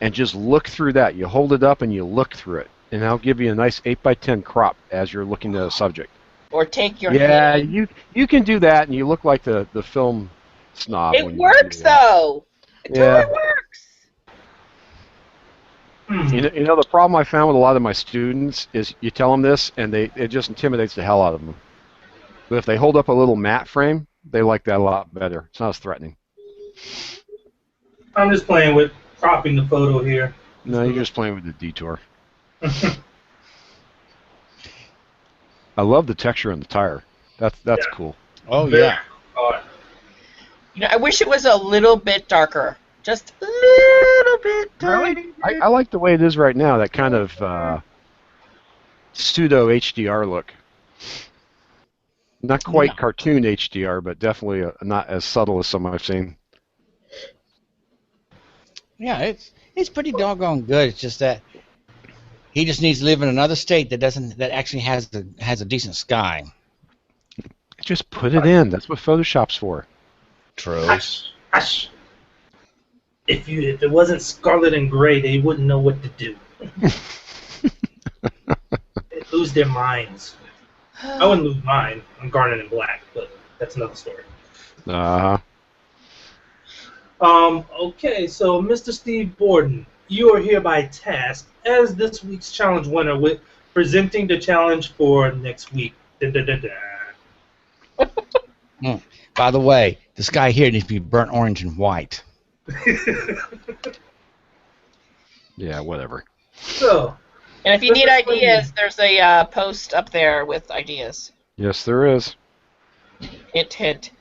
and just look through that. You hold it up and you look through it, and that'll give you a nice 8x10 crop as you're looking at a subject. Or take your Yeah, hand. you can do that, and you look like the film snob. It when you works, do that. though. It Yeah. totally works. You know, the problem I found with a lot of my students is you tell them this, and it just intimidates the hell out of them. But if they hold up a little matte frame, they like that a lot better. It's not as threatening. I'm just playing with cropping the photo here. No, you're just playing with the detour. I love the texture on the tire. That's cool. Oh, yeah. You know, I wish it was a little bit darker. Just a little bit darker. I like the way it is right now, that kind of pseudo HDR look. Not quite cartoon HDR, but definitely not as subtle as some I've seen. Yeah, it's pretty doggone good. It's just that he just needs to live in another state that actually has a decent sky. Just put it in. That's what Photoshop's for. True. Hush, hush. If it wasn't scarlet and gray, they wouldn't know what to do. They'd lose their minds. I wouldn't lose mine. I'm garnet and black, but that's another story. Okay, so Mr. Steve Borden, you are hereby tasked as this week's challenge winner with presenting the challenge for next week. Da, da, da, da. By the way, the sky here needs to be burnt orange and white. Yeah, whatever. So, And if you need ideas, there's a post up there with ideas. Yes, there is. Hint, hint.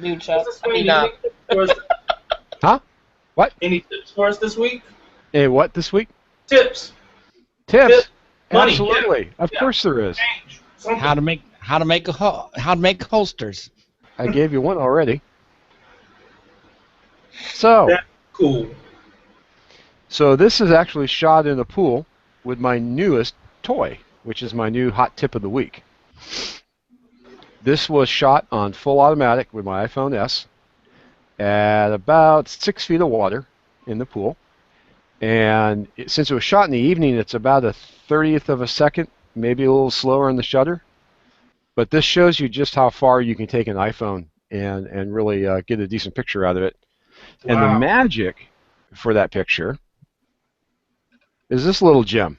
Moonshot. Mr. I mean, Sweeney, any tips for us- Huh? What? Any tips for us this week? Hey, what this week? Tips. Tips. Tips. Money, Absolutely. yeah. Of course there is. Change. Something. How to make holsters. I gave you one already. So. That's cool. So this is actually shot in a pool with my newest toy, which is my new hot tip of the week. This was shot on full automatic with my iPhone S at about 6 feet of water in the pool. And since it was shot in the evening, it's about a 30th of a second, maybe a little slower in the shutter. But this shows you just how far you can take an iPhone and really get a decent picture out of it. Wow. And the magic for that picture is this little gem.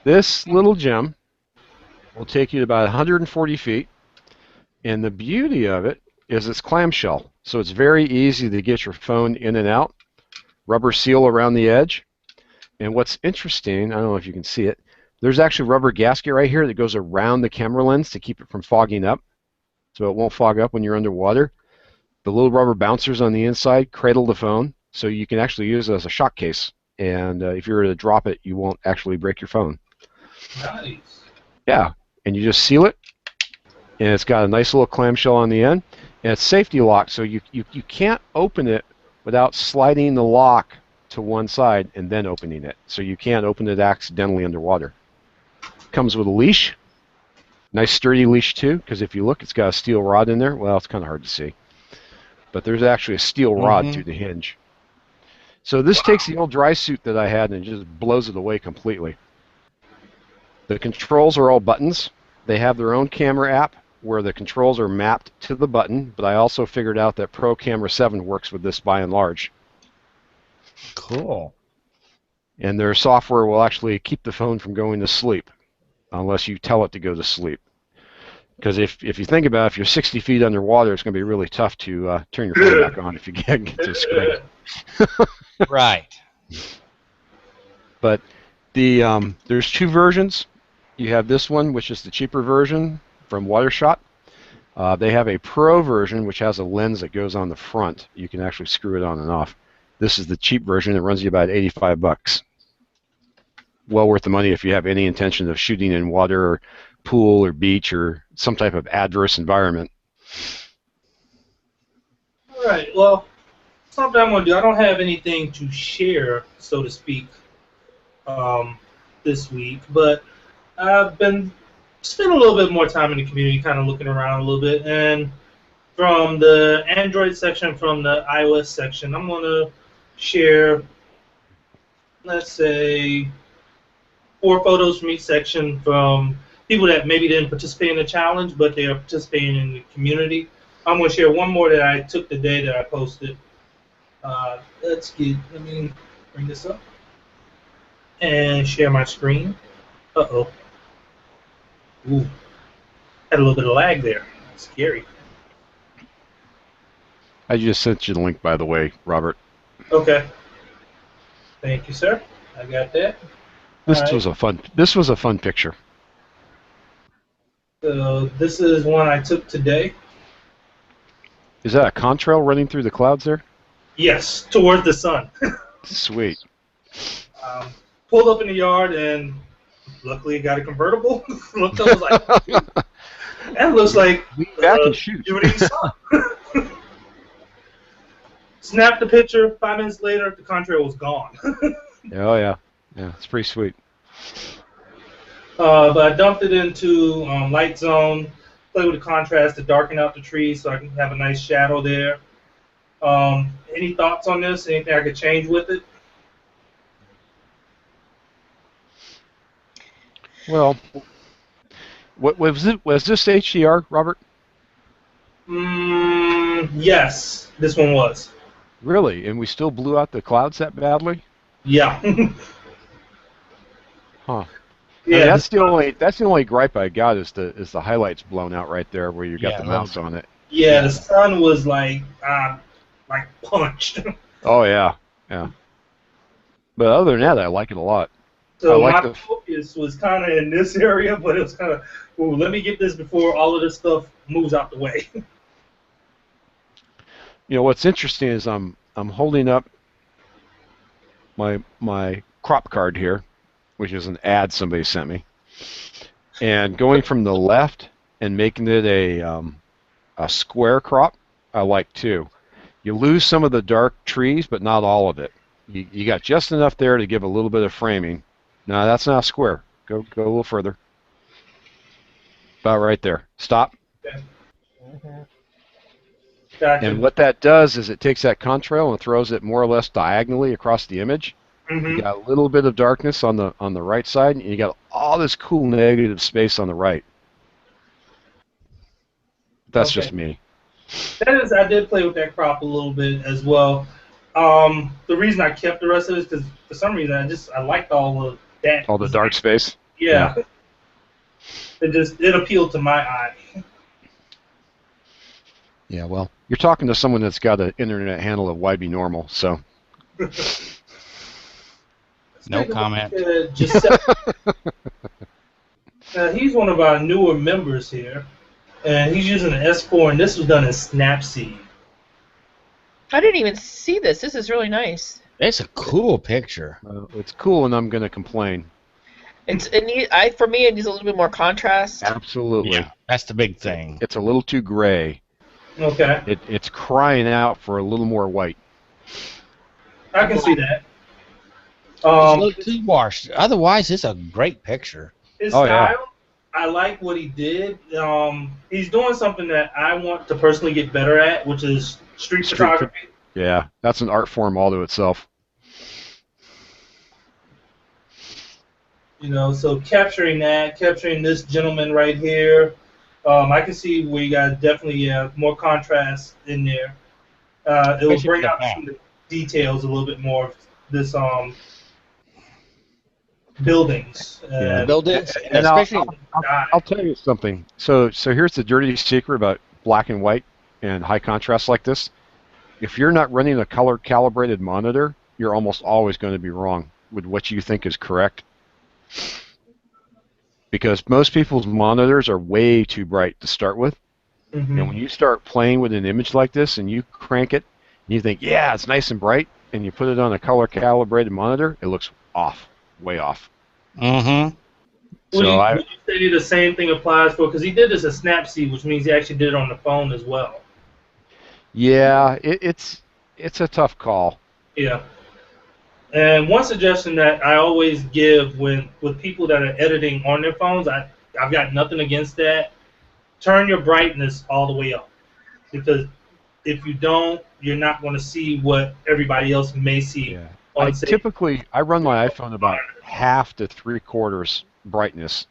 This little gem will take you to about 140 feet, and the beauty of it is it's clamshell, so it's very easy to get your phone in and out. Rubber seal around the edge, and what's interesting, I don't know if you can see it, there's actually a rubber gasket right here that goes around the camera lens to keep it from fogging up, so it won't fog up when you're underwater. The little rubber bouncers on the inside cradle the phone, so you can actually use it as a shock case, and if you were to drop it, you won't actually break your phone. Nice. Yeah, and you just seal it, and it's got a nice little clamshell on the end, and it's safety locked, so you can't open it without sliding the lock to one side and then opening it, so you can't open it accidentally underwater. Comes with a leash, nice sturdy leash too, because if you look, it's got a steel rod in there. Well, it's kind of hard to see, but there's actually a steel rod through the hinge. So this takes the old dry suit that I had and just blows it away completely. The controls are all buttons. They have their own camera app where the controls are mapped to the button, but I also figured out that Pro Camera 7 works with this by and large. Cool. And their software will actually keep the phone from going to sleep unless you tell it to go to sleep. Because if you think about it, if you're 60 feet underwater, it's going to be really tough to turn your phone back on if you get to the screen. Right. But there's two versions. You have this one, which is the cheaper version from Watershot. They have a Pro version, which has a lens that goes on the front. You can actually screw it on and off. This is the cheap version. It runs you about $85. Well worth the money if you have any intention of shooting in water or pool or beach or some type of adverse environment. All right. Well, something I'm gonna do. I don't have anything to share, so to speak, this week, but I've been spending a little bit more time in the community, kind of looking around a little bit, and from the Android section, from the iOS section. I'm going to share, let's say, 4 photos from each section from people that maybe didn't participate in the challenge, but they are participating in the community. I'm going to share one more that I took the day that I posted. Let me bring this up and share my screen. Uh-oh. Ooh. Had a little bit of lag there. Scary. I just sent you the link, by the way, Robert. Okay. Thank you, sir. I got that. This All right. was a fun picture. So this is one I took today. Is that a contrail running through the clouds there? Yes, towards the sun. Sweet. Pulled up in the yard and luckily got a convertible. Looked up, was like, that looks like Lean back and shoot. shooting sun. Snapped the picture. 5 minutes later, the contrail was gone. Oh yeah, it's pretty sweet. But I dumped it into light zone. Play with the contrast to darken out the trees so I can have a nice shadow there. Any thoughts on this? Anything I could change with it? Well, what was this HDR, Robert? Yes, this one was. Really? And we still blew out the clouds that badly? Yeah. Huh. Yeah. I mean, that's the only gripe I got is the highlights blown out right there where you got the mouse on it. Yeah, the sun was like punched. Oh yeah. But other than that, I like it a lot. So I like my focus was kind of in this area, but it was kind of, ooh, let me get this before all of this stuff moves out the way. You know what's interesting is I'm holding up my crop card here, which is an ad somebody sent me, and going from the left and making it a square crop, I like too. You lose some of the dark trees, but not all of it. You got just enough there to give a little bit of framing. No, that's not a square. Go a little further. About right there. Stop. Okay. Gotcha. And what that does is it takes that contrail and throws it more or less diagonally across the image. You got a little bit of darkness on the right side, and you got all this cool negative space on the right. That's just me. That is, I did play with that crop a little bit as well. The reason I kept the rest of it is because for some reason I liked all of that. All the dark space. Yeah. It appealed to my eye. Yeah, well, you're talking to someone that's got an internet handle of YB normal, so. No comment. He's one of our newer members here, and he's using an S4, and this was done in Snapseed. I didn't even see this. This is really nice. It's a cool picture. It's cool, and I'm going to complain. For me, it needs a little bit more contrast. Absolutely. Yeah, that's the big thing. It's a little too gray. Okay. It's crying out for a little more white. I can see that. It's a little too washed. Otherwise, it's a great picture. His style, I like what he did. He's doing something that I want to personally get better at, which is street photography. Yeah, that's an art form all to itself. You know, so capturing this gentleman right here, I can see where you got definitely more contrast in there. It will bring out some of the details a little bit more of this buildings. Buildings, And especially. I'll tell you something. So here's the dirty secret about black and white and high contrast like this. If you're not running a color calibrated monitor, you're almost always going to be wrong with what you think is correct. Because most people's monitors are way too bright to start with. And when you start playing with an image like this and you crank it, and you think, yeah, it's nice and bright, and you put it on a color calibrated monitor, it looks off, way off. Mm-hmm. Would you say the same thing applies for, because he did this at Snapseed, which means he actually did it on the phone as well. Yeah, it's a tough call. Yeah. And one suggestion that I always give with people that are editing on their phones, I've got nothing against that. Turn your brightness all the way up, because if you don't, you're not going to see what everybody else may see. Yeah. I run my iPhone about half to 3/4 brightness,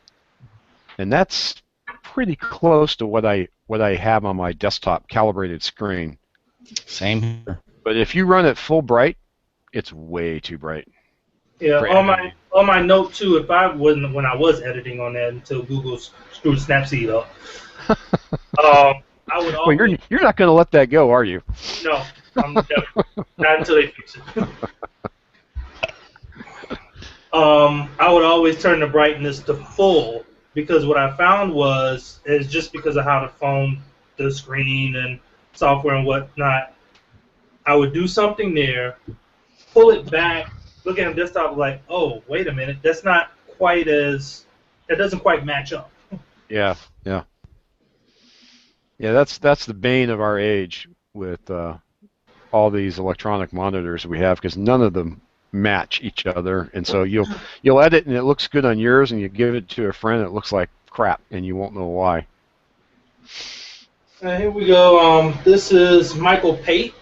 and that's pretty close to what I have on my desktop calibrated screen. Same here. But if you run it full bright, it's way too bright. Yeah, on my Note 2, if I wasn't when I was editing on that until Google screwed Snapseed up, I would always. Well, you're not going to let that go, are you? No, not until they fix it. I would always turn the brightness to full because what I found is just because of how the phone, the screen, and software and whatnot, I would do something there, pull it back, look at the desktop like, oh, wait a minute, that doesn't quite match up. Yeah. That's the bane of our age with all these electronic monitors we have because none of them match each other, and so you'll edit and it looks good on yours, and you give it to a friend and it looks like crap, and you won't know why. Here we go. This is Michael Pate.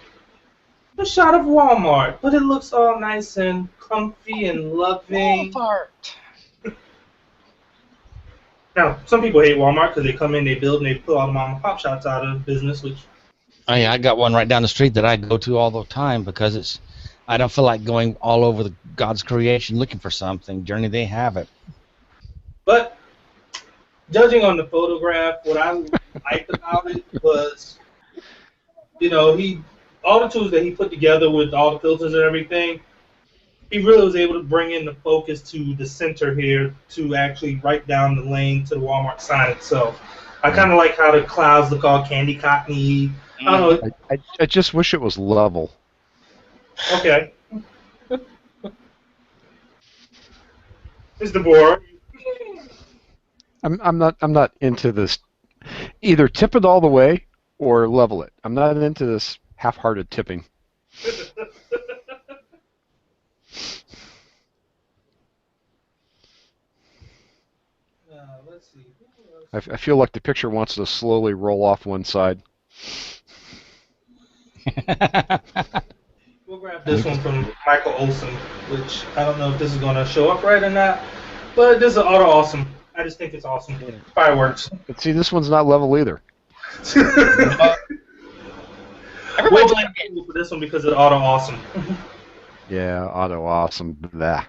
A shot of Walmart, but it looks all nice and comfy and loving. Walmart. Now, some people hate Walmart because they come in, they build, and they put all the mom and pop shops out of business, which. Oh yeah, I got one right down the street that I go to all the time because I don't feel like going all over God's creation looking for something. Journey, they have it. But judging on the photograph, what I liked about it was, all the tools that he put together with all the filters and everything, he really was able to bring in the focus to the center here to actually write down the lane to the Walmart sign itself. I kind of like how the clouds look all candy cottony. I don't know. I just wish it was level. Okay. Mr. Bohr. I'm not into this. Either tip it all the way or level it. I'm not into this half-hearted tipping. Let's see. I feel like the picture wants to slowly roll off one side. We'll grab this one from Michael Olson, which I don't know if this is going to show up right or not, but this is auto awesome. I just think it's awesome. Fireworks. But see, this one's not level either. We'll blame Google for this one because it's auto awesome. Yeah, auto awesome. Blah.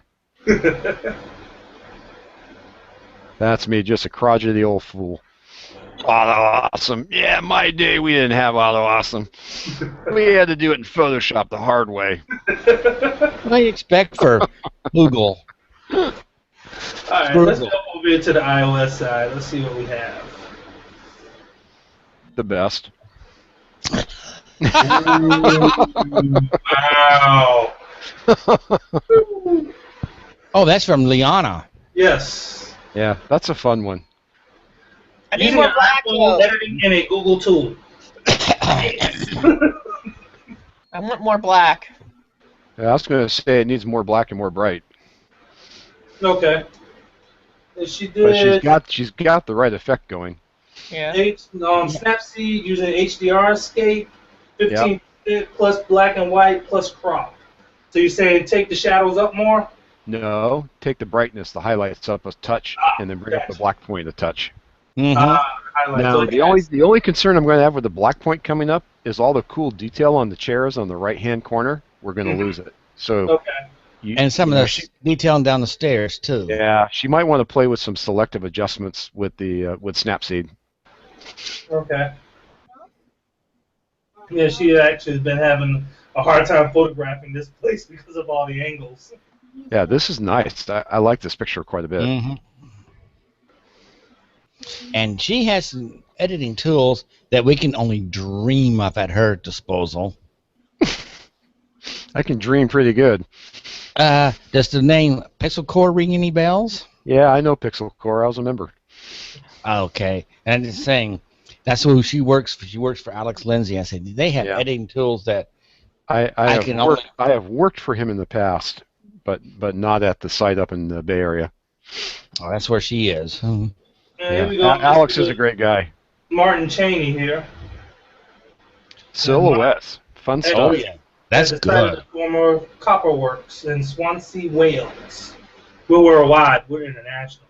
That's me, just a crotchety old fool. Auto awesome. Yeah, my day we didn't have auto awesome. We had to do it in Photoshop the hard way. What do you expect for Google? All right, let's go over here to the iOS side. Let's see what we have. The best. Wow. Oh, that's from Liana. Yes. Yeah, that's a fun one. I need Using more an black iPhone though. editing in a Google tool. I want more black. Yeah, I was going to say it needs more black and more bright. Okay. And she did. But she's got the right effect going. Yeah. Snapseed using HDR escape, 15 plus black and white plus crop. So you're saying take the shadows up more? No, take the brightness, the highlights up a touch, and then bring up the black point a touch. Mm-hmm. Highlights. Now, Okay. the only concern I'm going to have with the black point coming up is all the cool detail on the chairs on the right-hand corner. We're going to lose it. So. Okay. And some of the detailing down the stairs too. Yeah, she might want to play with some selective adjustments with the with Snapseed. Okay. Yeah, she actually has been having a hard time photographing this place because of all the angles. Yeah, this is nice. I like this picture quite a bit. Mm-hmm. And she has some editing tools that we can only dream of at her disposal. I can dream pretty good. Does the name Pixel Core ring any bells? Yeah, I know Pixel Core. I was a member. Okay. And I'm just saying, that's who she works for. She works for Alex Lindsay. I said, they have editing tools that I have worked for him in the past, but not at the site up in the Bay Area. Oh, that's where she is. Here we go. Alex is a great guy. Martin Cheney here. Silhouettes. Fun And stuff. Oh yeah, that's at the site of good. the former copper works in Swansea, Wales. We're worldwide. We're international.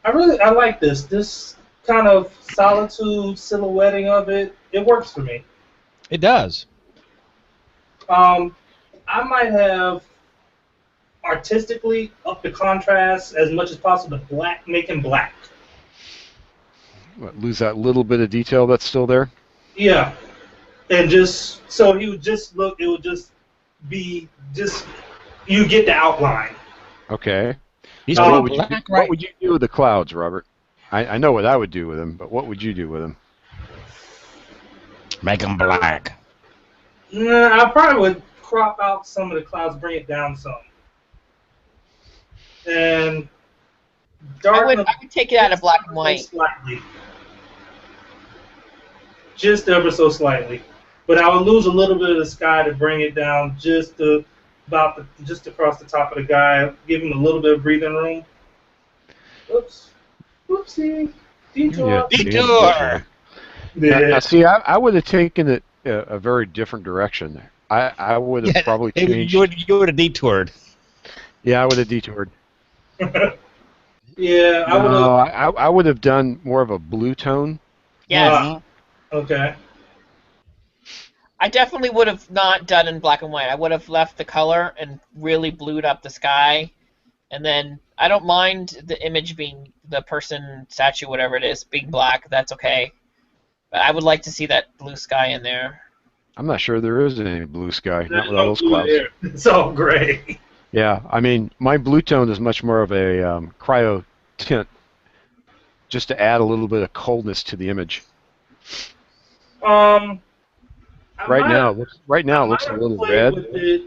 I like this. This kind of solitude silhouetting of it. It works for me. It does. I might have artistically upped the contrast as much as possible to black, making black. What, lose that little bit of detail that's still there? Yeah, and just so he would just look. It would just be just you get the outline. Okay. He's Oh, pretty What would, you, black, what right? would you do with the clouds, Robert? I know what I would do with them, but what would you do with them? Make him black. Nah, I probably would crop out some of the clouds, bring it down some, and I darken would them take it out of black and ever so white. slightly, just ever so slightly. But I would lose a little bit of the sky to bring it down just across the top of the guy, give him a little bit of breathing room. Oops, whoopsie, detour. Yeah. Detour. Now, see, I would have taken it a very different direction. I would have probably changed. You would have detoured. Yeah, I would have detoured. Yeah, I would No, have. I would have done more of a blue tone. Yes. Okay. I definitely would have not done in black and white. I would have left the color and really blued up the sky. And then I don't mind the image being the person, statue, whatever it is, being black. That's okay. But I would like to see that blue sky in there. I'm not sure there is any blue sky, There's not with no all those blue clouds. there. It's all gray. Yeah, I mean, my blue tone is much more of a cryo tint, just to add a little bit of coldness to the image. Right now, it looks a little red.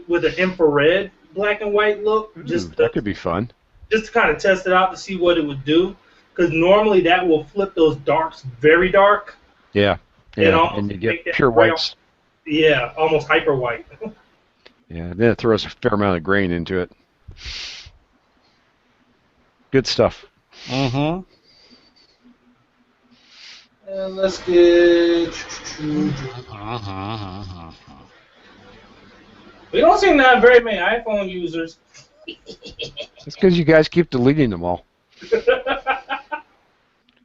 With an infrared black and white look, That could be fun. just to kind of test it out to see what it would do. Because normally that will flip those darks very dark. Yeah, almost and you make get that pure gray whites. Yeah, almost hyper white. Yeah, then it throws a fair amount of grain into it. Good stuff. Mm-hmm. And let's get. We don't seem to have very many iPhone users. It's because you guys keep deleting them all.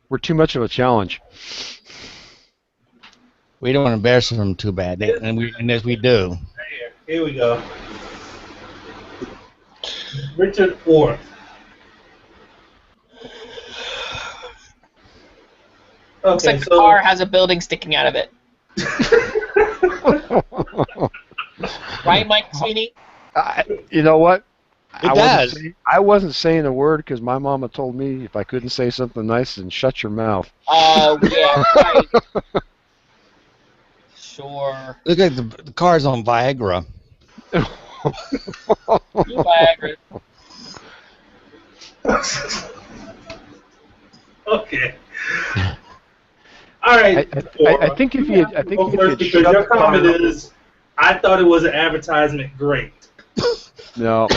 We're too much of a challenge. We don't want to embarrass them too bad, and as we do. Here we go. Richard Orth. Looks Okay, like the car has a building sticking out of it. Right, Mike Sweeney? You know what? It does. I wasn't saying a word because my mama told me if I couldn't say something nice, then shut your mouth. Oh, yeah, right. Sure. Look at the car's on Viagra. You Viagra. Okay. All right. I think if you had because shut your the car comment over- is, I thought it was an advertisement. Great. No.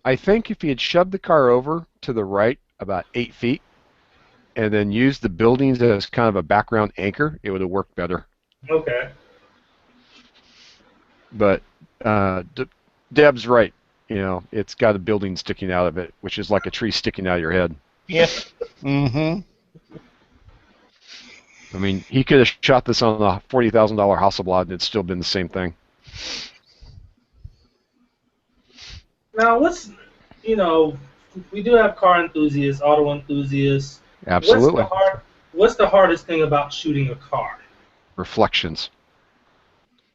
I think if you had shoved the car over to the right about 8 feet and then used the buildings as kind of a background anchor, it would have worked better. Okay. But Deb's right. You know, it's got a building sticking out of it, which is like a tree sticking out of your head. Yeah. Mm-hmm. I mean, he could have shot this on a $40,000 Hasselblad and it'd still been the same thing. Now, we do have car enthusiasts, auto enthusiasts. Absolutely. What's the hardest thing about shooting a car? Reflections.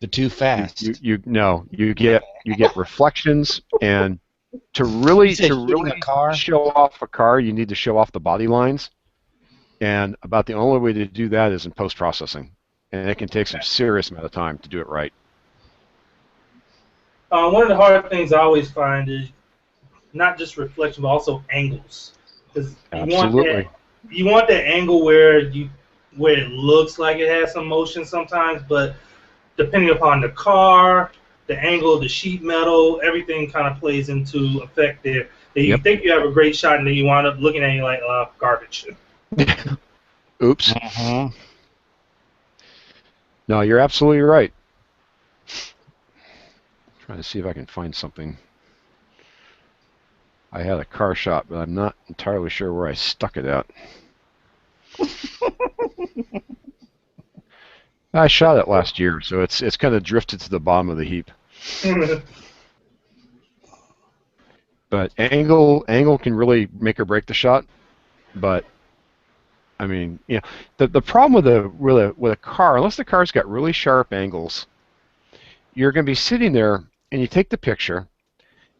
The too fast. You get reflections, and to really You said shooting a car? show off a car, you need to show off the body lines. And about the only way to do that is in post-processing. And it can take some serious amount of time to do it right. One of the hard things I always find is not just reflection, but also angles. Because you want that angle where it looks like it has some motion sometimes, but depending upon the car, the angle of the sheet metal, everything kind of plays into effect there. That you think you have a great shot, and then you wind up looking at it like garbage. Oops. Mm-hmm. No, you're absolutely right. Trying to see if I can find something. I had a car shot, but I'm not entirely sure where I stuck it at. I shot it last year, so it's kind of drifted to the bottom of the heap. But angle can really make or break the shot. But I mean, you know, the problem with a car, unless the car's got really sharp angles, you're going to be sitting there and you take the picture,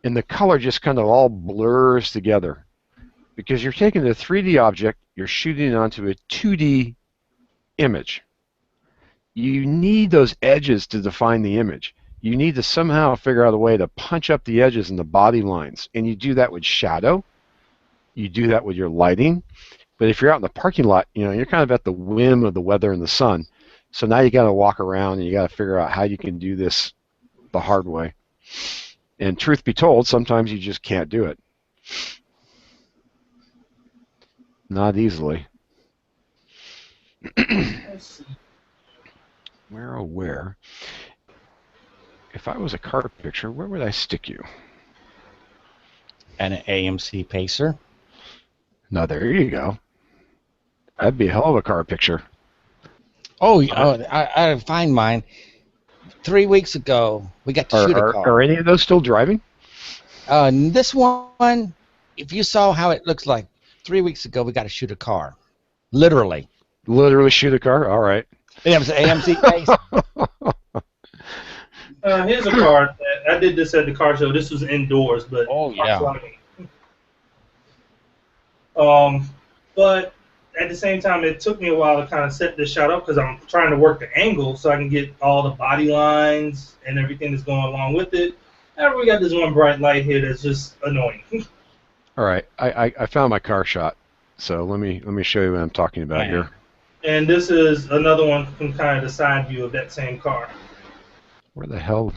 and the color just kind of all blurs together because you're taking a 3D object, you're shooting it onto a 2D image. You need those edges to define the image. You need to somehow figure out a way to punch up the edges and the body lines, and you do that with shadow. You do that with your lighting. But if you're out in the parking lot, you know, you're kind of at the whim of the weather and the sun. So now you got to walk around and you got to figure out how you can do this the hard way. And truth be told, sometimes you just can't do it. Not easily. Where, oh where? If I was a car picture, where would I stick you? And an AMC Pacer. Now there you go. That'd be a hell of a car picture. Oh, I find mine. 3 weeks ago, we got to shoot a car. Are any of those still driving? This one, if you saw how it looks like, 3 weeks ago, we got to shoot a car. Literally. Literally shoot a car? All right. It was an AMC Pacer. Here's a car. I did this at the car show. This was indoors, but oh yeah. But at the same time, it took me a while to kind of set this shot up because I'm trying to work the angle so I can get all the body lines and everything that's going along with it. And we got this one bright light here that's just annoying. All right, I found my car shot, so let me show you what I'm talking about here. And this is another one from kind of the side view of that same car. Where the hell?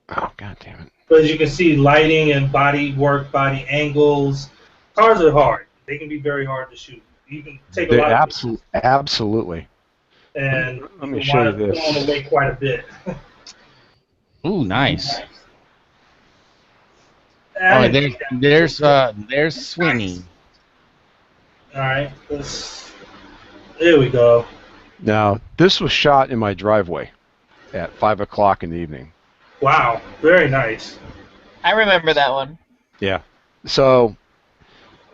Oh, god damn it! But as you can see, lighting and body work, body angles. Cars are hard. They can be very hard to shoot. You can take a lot of absolutely. And let me show you this. Going away quite a bit. Ooh, nice. Oh, there's Sweeney. Nice. All right, there we go. Now, this was shot in my driveway at 5 o'clock in the evening. Wow, very nice. I remember that one. Yeah. So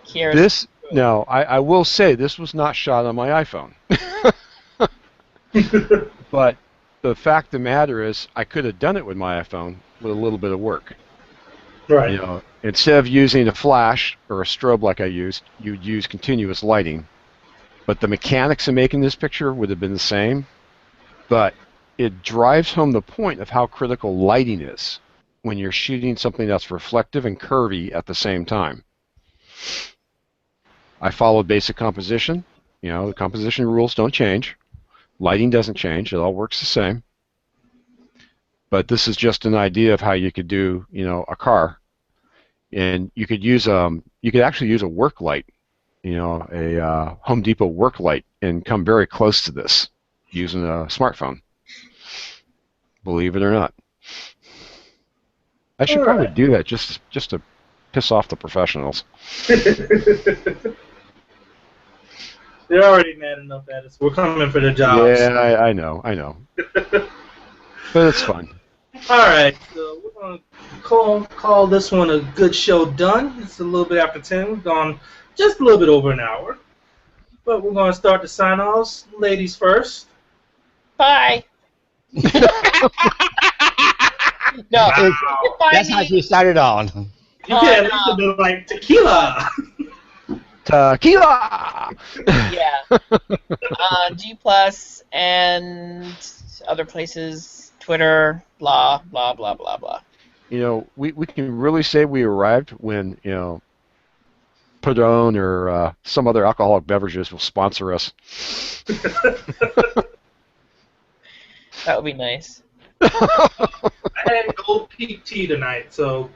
Here's this. Now, I will say this was not shot on my iPhone. But the fact of the matter is, I could have done it with my iPhone with a little bit of work. Right. You know, instead of using a flash or a strobe like I used, you'd use continuous lighting. But the mechanics of making this picture would have been the same. But it drives home the point of how critical lighting is when you're shooting something that's reflective and curvy at the same time. I followed basic composition. You know, the composition rules don't change. Lighting doesn't change. It all works the same. But this is just an idea of how you could do, you know, a car. And you could use you could actually use a work light, you know, a Home Depot work light, and come very close to this using a smartphone. Believe it or not. I should probably do that just to piss off the professionals. They're already mad enough at us. We're coming for their jobs. Yeah, I know. But it's fun. All right, so we're going to call this one a good show done. It's a little bit after 10. We've gone just a little bit over an hour. But we're going to start the sign-offs. Ladies first. Bye. No, That's how she started on. You can at least have been like tequila. Tequila! Yeah. G+ and other places, Twitter, blah, blah, blah, blah, blah. You know, we can really say we arrived when, you know, Padron or some other alcoholic beverages will sponsor us. That would be nice. I had Gold Peak tea tonight, so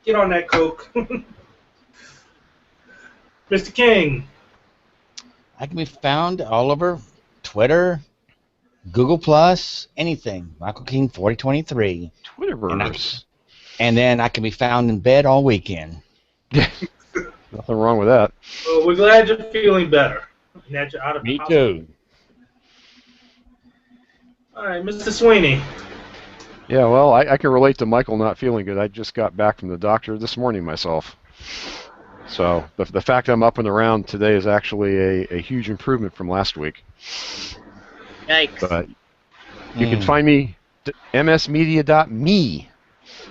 get on that Coke. Mr. King. I can be found all over Twitter, Google Plus, anything. Michael King 4023. Twitterverse. And then I can be found in bed all weekend. Nothing wrong with that. Well, we're glad you're feeling better. And that you're out of the Me hospital. too. All right, Mr. Sweeney. Yeah, well, I can relate to Michael not feeling good. I just got back from the doctor this morning myself. So the fact I'm up and around today is actually a huge improvement from last week. Yikes. But you can find me msmedia.me.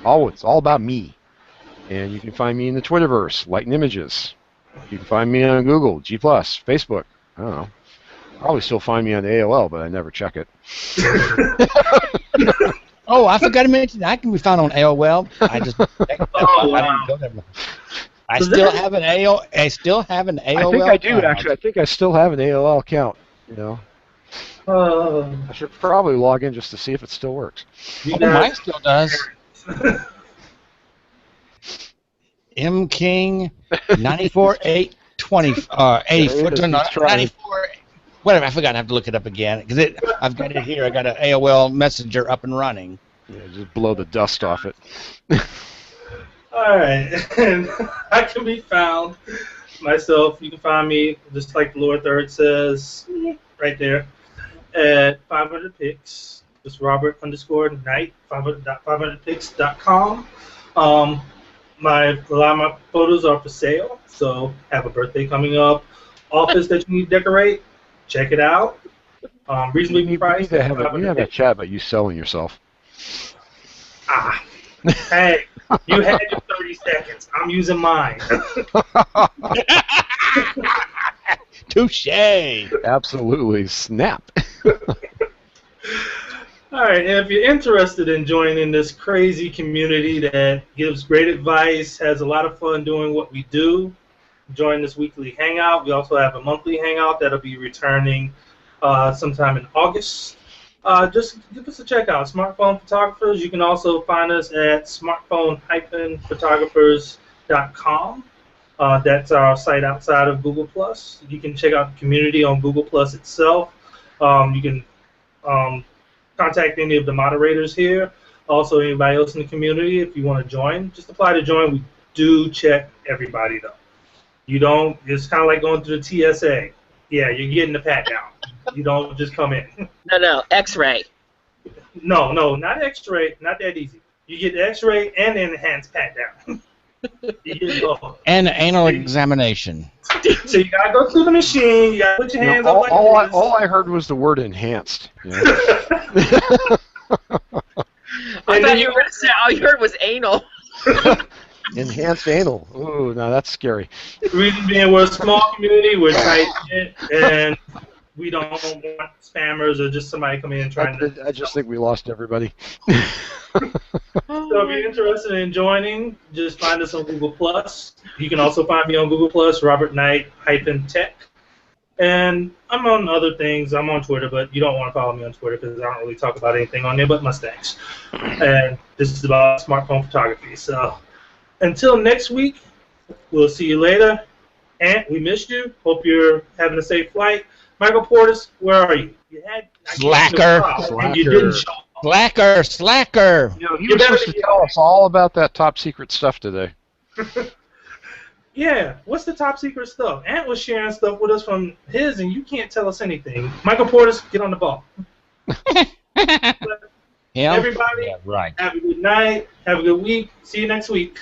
It's all about me. And you can find me in the Twitterverse, Light and Images. You can find me on Google, G+, Facebook. I don't know. Probably still find me on AOL, but I never check it. Oh, I forgot to mention, I can be found on AOL. I just wow. I still have an AOL. I think I do, actually. I think I still have an AOL account. You know, I should probably log in just to see if it still works. Mine still does. M King 94820 94. Whatever, I forgot. I have to look it up again because I've got it here. I got an AOL Messenger up and running. Yeah, just blow the dust off it. All right, and I can be found myself. You can find me just like the lower third says, right there, at 500 Pix. It's Robert_Knight 500pix.com. A lot of my photos are for sale. So have a birthday coming up, office that you need to decorate. Check it out. Reasonably priced. We need to have a chat about you selling yourself. Hey, you had your 30 seconds. I'm using mine. Touche. Absolutely. Snap. All right, and if you're interested in joining this crazy community that gives great advice, has a lot of fun doing what we do, join this weekly hangout. We also have a monthly hangout that'll be returning sometime in August. Just give us a check out, Smartphone Photographers. You can also find us at smartphone-photographers.com. That's our site outside of Google+. You can check out the community on Google+ itself. You can contact any of the moderators here. Also, anybody else in the community, if you want to join, just apply to join. We do check everybody, though. You don't, it's kind of like going through the TSA. Yeah, you're getting the pat down. You don't just come in. No, X-ray. No, not X-ray. Not that easy. You get the X-ray and the enhanced pat down. You get both. And anal examination. So you gotta go through the machine. You gotta put your hands up like this. All I heard was the word enhanced. You know? I thought you were going to say all you heard was anal. Enhanced anal. Ooh, now that's scary. The reason being, we're a small community, we're tight knit, and we don't want spammers or just somebody coming in trying to. I just think we lost everybody. So if you're interested in joining, just find us on Google+. You can also find me on Google+, Robert Knight-Tech. And I'm on other things. I'm on Twitter, but you don't want to follow me on Twitter because I don't really talk about anything on there but Mustangs. And this is about smartphone photography. So until next week, we'll see you later. Ant, we missed you. Hope you're having a safe flight. Michael Portis, where are you? You had Slacker. And you didn't show up. Slacker. You know, he was supposed to tell us all about that top secret stuff today. Yeah, what's the top secret stuff? Ant was sharing stuff with us from his, and you can't tell us anything. Michael Portis, get on the ball. Everybody, Yeah, right. have a good night. Have a good week. See you next week.